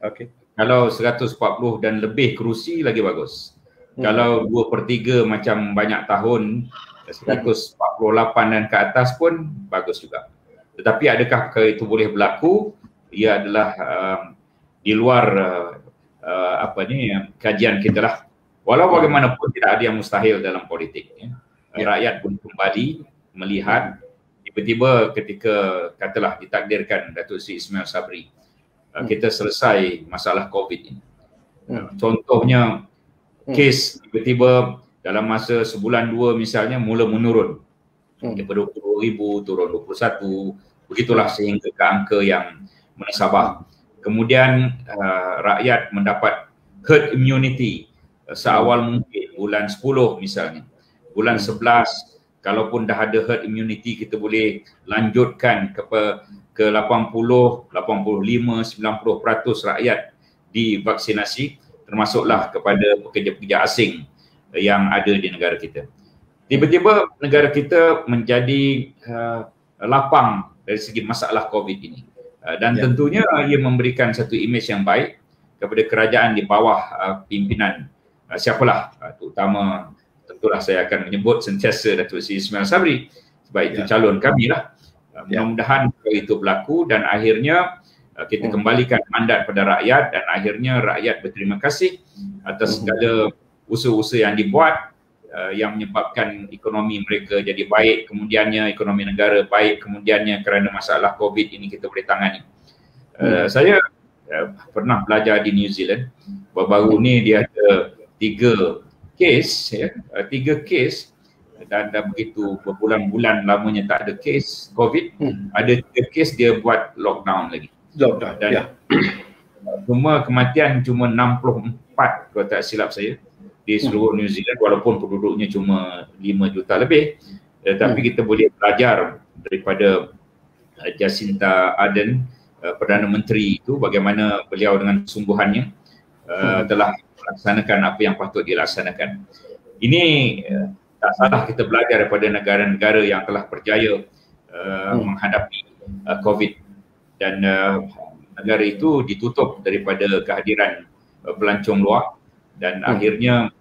Okey. Kalau 140 dan lebih kerusi lagi bagus. Kalau 2/3 macam banyak tahun, 148 dan ke atas pun bagus juga. Tetapi adakah perkara itu boleh berlaku? Ia adalah di luar kajian kita lah. Walau bagaimanapun tidak ada yang mustahil dalam politik ya. Rakyat pun kembali melihat tiba-tiba ketika katalah ditakdirkan Datuk Seri Ismail Sabri kita selesai masalah COVID ini. Contohnya kes tiba-tiba dalam masa sebulan dua misalnya mula menurun daripada 20,000 turun 21, begitulah sehingga ke angka yang menasabah. Kemudian rakyat mendapat herd immunity seawal mungkin bulan 10 misalnya. Bulan 11 kalaupun dah ada herd immunity, kita boleh lanjutkan ke 80, 85, 90% rakyat divaksinasi, termasuklah kepada pekerja-pekerja asing yang ada di negara kita. Tiba-tiba negara kita menjadi lapang dari segi masalah COVID ini. Dan tentunya ia memberikan satu imej yang baik kepada kerajaan di bawah pimpinan siapalah, terutama tentulah saya akan menyebut sentiasa Datuk Seri Ismail Sabri sebab itu calon kami lah. Mudah-mudahan itu berlaku dan akhirnya kita kembalikan mandat pada rakyat, dan akhirnya rakyat berterima kasih atas segala usaha-usaha yang dibuat yang menyebabkan ekonomi mereka jadi baik, kemudiannya ekonomi negara baik, kemudiannya kerana masalah COVID ini kita boleh tangani. Saya pernah belajar di New Zealand, baru-baru ni dia ada 3 kes ya, 3 kes, dan begitu berbulan-bulan lamanya tak ada kes COVID, ada 3 kes dia buat lockdown lagi. Dan cuma kematian cuma 64 kalau tak silap saya di seluruh New Zealand, walaupun penduduknya cuma 5 juta lebih. Tapi kita boleh belajar daripada Jacinta Ardern, Perdana Menteri itu, bagaimana beliau dengan sungguhannya telah melaksanakan apa yang patut dilaksanakan. Ini tak salah kita belajar daripada negara-negara yang telah berjaya menghadapi COVID, dan negara itu ditutup daripada kehadiran pelancong luar, dan akhirnya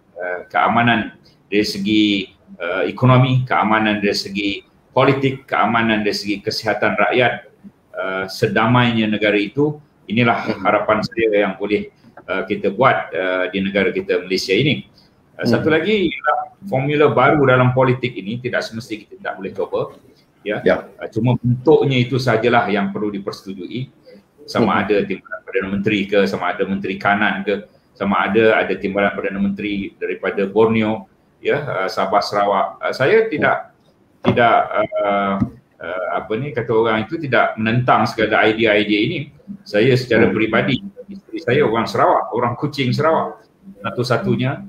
keamanan dari segi ekonomi, keamanan dari segi politik, keamanan dari segi kesihatan rakyat, sedamainya negara itu. Inilah harapan saya yang boleh kita buat di negara kita Malaysia ini. Satu lagi, formula baru dalam politik ini tidak semesti kita tak boleh coba ya. Cuma bentuknya itu sajalah yang perlu dipersetujui, sama ada timbalan Perdana Menteri ke, sama ada Menteri Kanan ke, sama ada timbalan Perdana Menteri daripada Borneo, Sabah Sarawak. Saya tidak kata orang itu tidak menentang segala idea-idea ini. Saya secara peribadi, isteri saya orang Sarawak, orang Kuching Sarawak, satu-satunya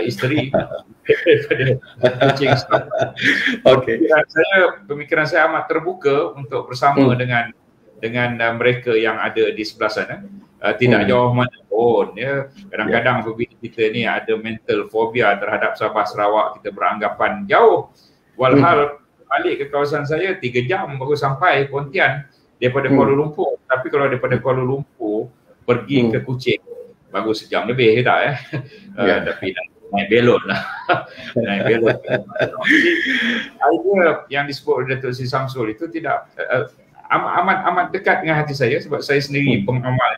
isteri daripada Kuching Sarawak. Pemikiran saya amat terbuka untuk bersama dengan mereka yang ada di sebelah sana. Tidak jauh mana pun, kadang-kadang apabila kita ni ada mental phobia terhadap Sabah Sarawak, kita beranggapan jauh, walhal balik ke kawasan saya 3 jam baru sampai Pontian daripada Kuala Lumpur. Tapi kalau daripada Kuala Lumpur pergi ke Kuching baru sejam lebih tak tapi naik belon lah. Naik belon. Idea yang disebut oleh Datuk Seri Samsul itu tidak amat dekat dengan hati saya, sebab saya sendiri pengamal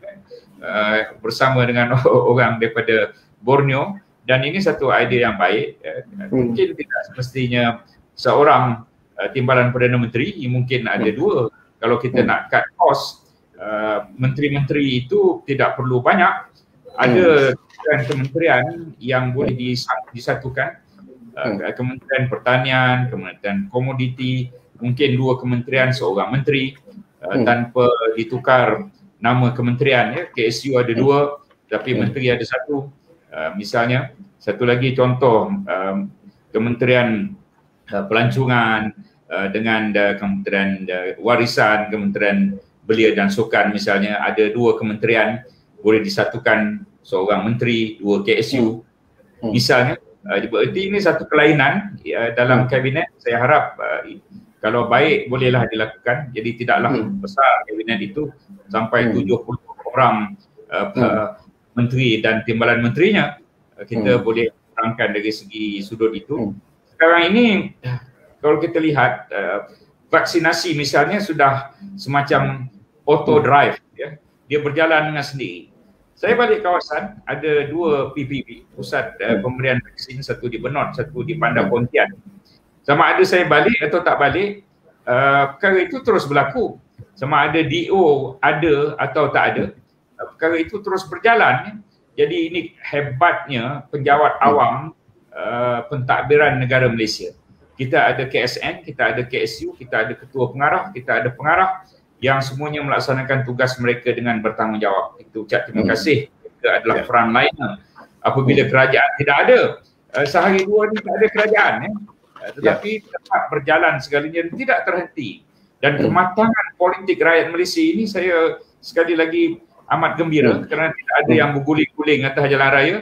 bersama dengan orang daripada Borneo, dan ini satu idea yang baik. Mungkin tidak semestinya seorang timbalan Perdana Menteri, mungkin ada 2. Kalau kita nak cut cost, menteri-menteri itu tidak perlu banyak. Ada kementerian yang boleh disatukan, Kementerian Pertanian, Kementerian Komoditi, mungkin 2 kementerian seorang menteri, tanpa ditukar nama kementerian. KSU ada 2 tapi menteri ada 1. Misalnya satu lagi contoh, Kementerian Pelancongan dengan Kementerian Warisan, Kementerian Belia dan Sukan misalnya, ada 2 kementerian boleh disatukan seorang menteri, 2 KSU misalnya. Berarti ini satu kelainan dalam kabinet. Saya harap kalau baik bolehlah dilakukan. Jadi tidaklah besar kabinet itu sampai 70 orang menteri dan timbalan menterinya. Kita boleh terangkan dari segi sudut itu. Sekarang ini kalau kita lihat vaksinasi misalnya sudah semacam auto drive, dia berjalan dengan sendiri. Saya balik kawasan, ada 2 PPP, pusat pemberian vaksin, satu di Benot, satu di Bandar Pontian. Sama ada saya balik atau tak balik, perkara itu terus berlaku. Sama ada DO ada atau tak ada, perkara itu terus berjalan. Jadi ini hebatnya penjawat awam pentadbiran negara Malaysia. Kita ada KSN, kita ada KSU, kita ada ketua pengarah, kita ada pengarah yang semuanya melaksanakan tugas mereka dengan bertanggungjawab. Kita ucap terima kasih. Mereka adalah frontliner. Apabila kerajaan tidak ada, sehari 2 ni tak ada kerajaan, tetapi tetap berjalan segalanya, tidak terhenti. Dan kematangan politik rakyat Malaysia ini saya sekali lagi amat gembira kerana tidak ada yang berguling-guling atas jalan raya,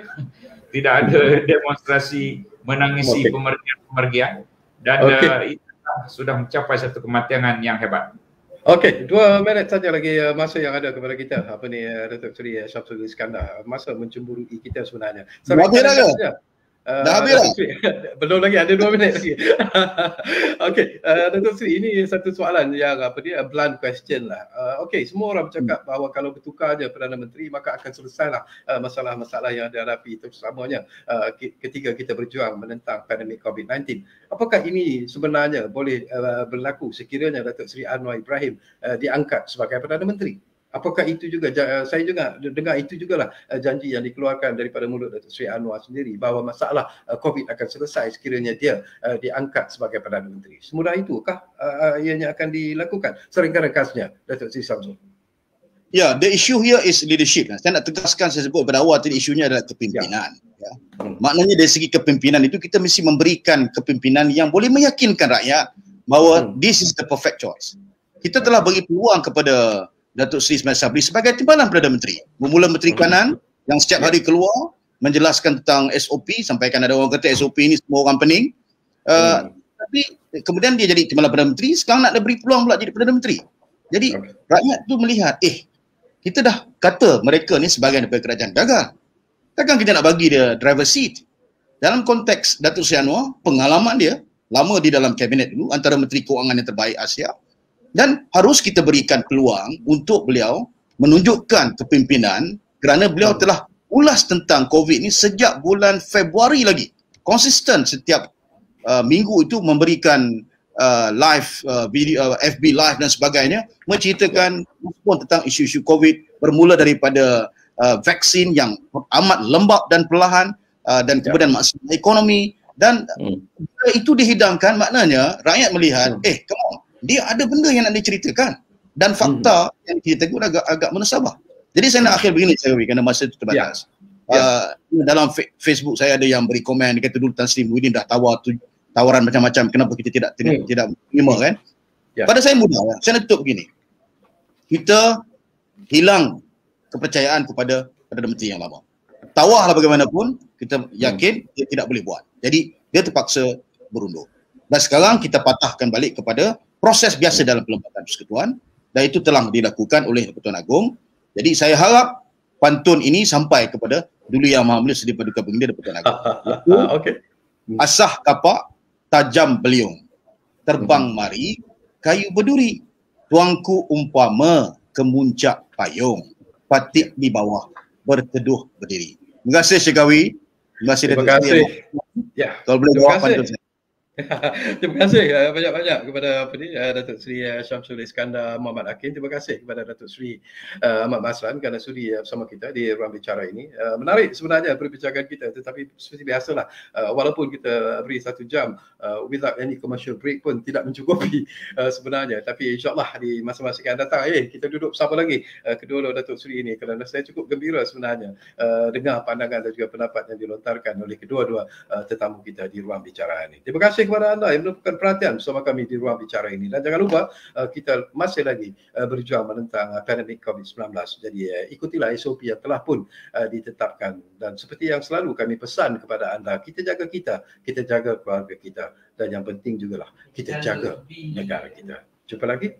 tidak ada demonstrasi menangisi pemergian, dan itu sudah mencapai satu kematangan yang hebat. Okey, 2 minit saja lagi masa yang ada kepada kita. Datuk Seri Syamsul Iskandar, masa mencemburui kita sebenarnya. Dah habis dah? Belum lagi, ada 2 minit lagi. Okey, Datuk Seri, ini satu soalan yang blunt question lah. Okey, semua orang bercakap bahawa kalau bertukar je Perdana Menteri maka akan selesailah masalah-masalah yang dihadapi, terutamanya ketika kita berjuang menentang pandemik COVID-19. Apakah ini sebenarnya boleh berlaku sekiranya Datuk Seri Anwar Ibrahim diangkat sebagai Perdana Menteri? Apakah itu juga, saya juga dengar itu jugalah janji yang dikeluarkan daripada mulut Datuk Seri Anwar sendiri, bahawa masalah COVID akan selesai sekiranya dia diangkat sebagai Perdana Menteri. Semudah itukah ianya akan dilakukan? Seringkali-ringkasnya, Datuk Seri Samsul. Ya, the issue here is leadership. Saya nak tegaskan, saya sebut pada awal tadi, isunya adalah kepimpinan. Maknanya dari segi kepimpinan itu kita mesti memberikan kepimpinan yang boleh meyakinkan rakyat bahawa this is the perfect choice. Kita telah beri peluang kepada Datuk Seri Ismail Sabri sebagai timbalan Perdana Menteri. Bermula Menteri Kanan yang setiap hari keluar menjelaskan tentang SOP, sampaikan ada orang kata SOP ini semua orang pening. Tapi kemudian dia jadi timbalan Perdana Menteri, sekarang nak beri peluang pula jadi Perdana Menteri. Jadi rakyat tu melihat, kita dah kata mereka ni sebahagian daripada kerajaan gagal. Takkan kita nak bagi dia driver seat? Dalam konteks Datuk Seri Anwar, pengalaman dia lama di dalam kabinet dulu, antara Menteri Kewangan yang terbaik Asia. Dan harus kita berikan peluang untuk beliau menunjukkan kepimpinan kerana beliau telah ulas tentang COVID ni sejak bulan Februari lagi. Konsisten setiap minggu itu memberikan live video, FB live dan sebagainya, menceritakan tentang isu-isu COVID, bermula daripada vaksin yang amat lembab dan perlahan, dan kemudian masalah ekonomi, Dan bila itu dihidangkan, maknanya rakyat melihat, come on, dia ada benda yang nak diceritakan dan fakta yang kita tegur agak menusabah. Jadi saya nak akhir begini, saya kerana masa itu terbatas. Dalam Facebook saya ada yang beri komen, dia kata dulu Tan Sri Muhyiddin dah tawaran macam-macam, kenapa kita tidak terima kan? Pada saya mudah, saya nak tutup begini. Kita hilang kepercayaan kepada Perdana Menteri yang lama. Tawahlah bagaimanapun, kita yakin dia tidak boleh buat. Jadi dia terpaksa berundur. Dan sekarang kita patahkan balik kepada proses biasa dalam pelembatan persekutuan, dan itu telah dilakukan oleh Pertuan Agong. Jadi saya harap pantun ini sampai kepada Dulu Yang Maha Mulia Seri Paduka Baginda dan Pertuan Agong. Asah kapak, tajam beliung, terbang mari, kayu berduri, tuangku umpama kemuncak payung, patik di bawah berteduh berdiri. Terima kasih Syekh Kawi. Terima kasih. Kalau boleh jawab pantun saya. Terima kasih banyak-banyak kepada Datuk Seri Syamsul Iskandar Muhammad Hakim. Terima kasih kepada Datuk Seri Ahmad Maslan kerana sudi bersama kita di ruang bicara ini. Menarik sebenarnya perbincangan kita, tetapi seperti biasalah, walaupun kita beri 1 jam without any commercial break pun tidak mencukupi sebenarnya. Tapi insyaAllah di masa-masa yang akan datang kita duduk bersama lagi kedua-dua Datuk Seri ini, kerana saya cukup gembira sebenarnya dengar pandangan dan juga pendapat yang dilontarkan oleh kedua-dua tetamu kita di ruang bicara ini. Terima kasih kepada anda yang menunjukkan perhatian bersama kami di ruang bicara ini, dan jangan lupa kita masih lagi berjuang menentang pandemik COVID-19. Jadi ikutilah SOP yang telah pun ditetapkan, dan seperti yang selalu kami pesan kepada anda, kita jaga keluarga kita, dan yang penting jugalah kita jaga negara kita. Jumpa lagi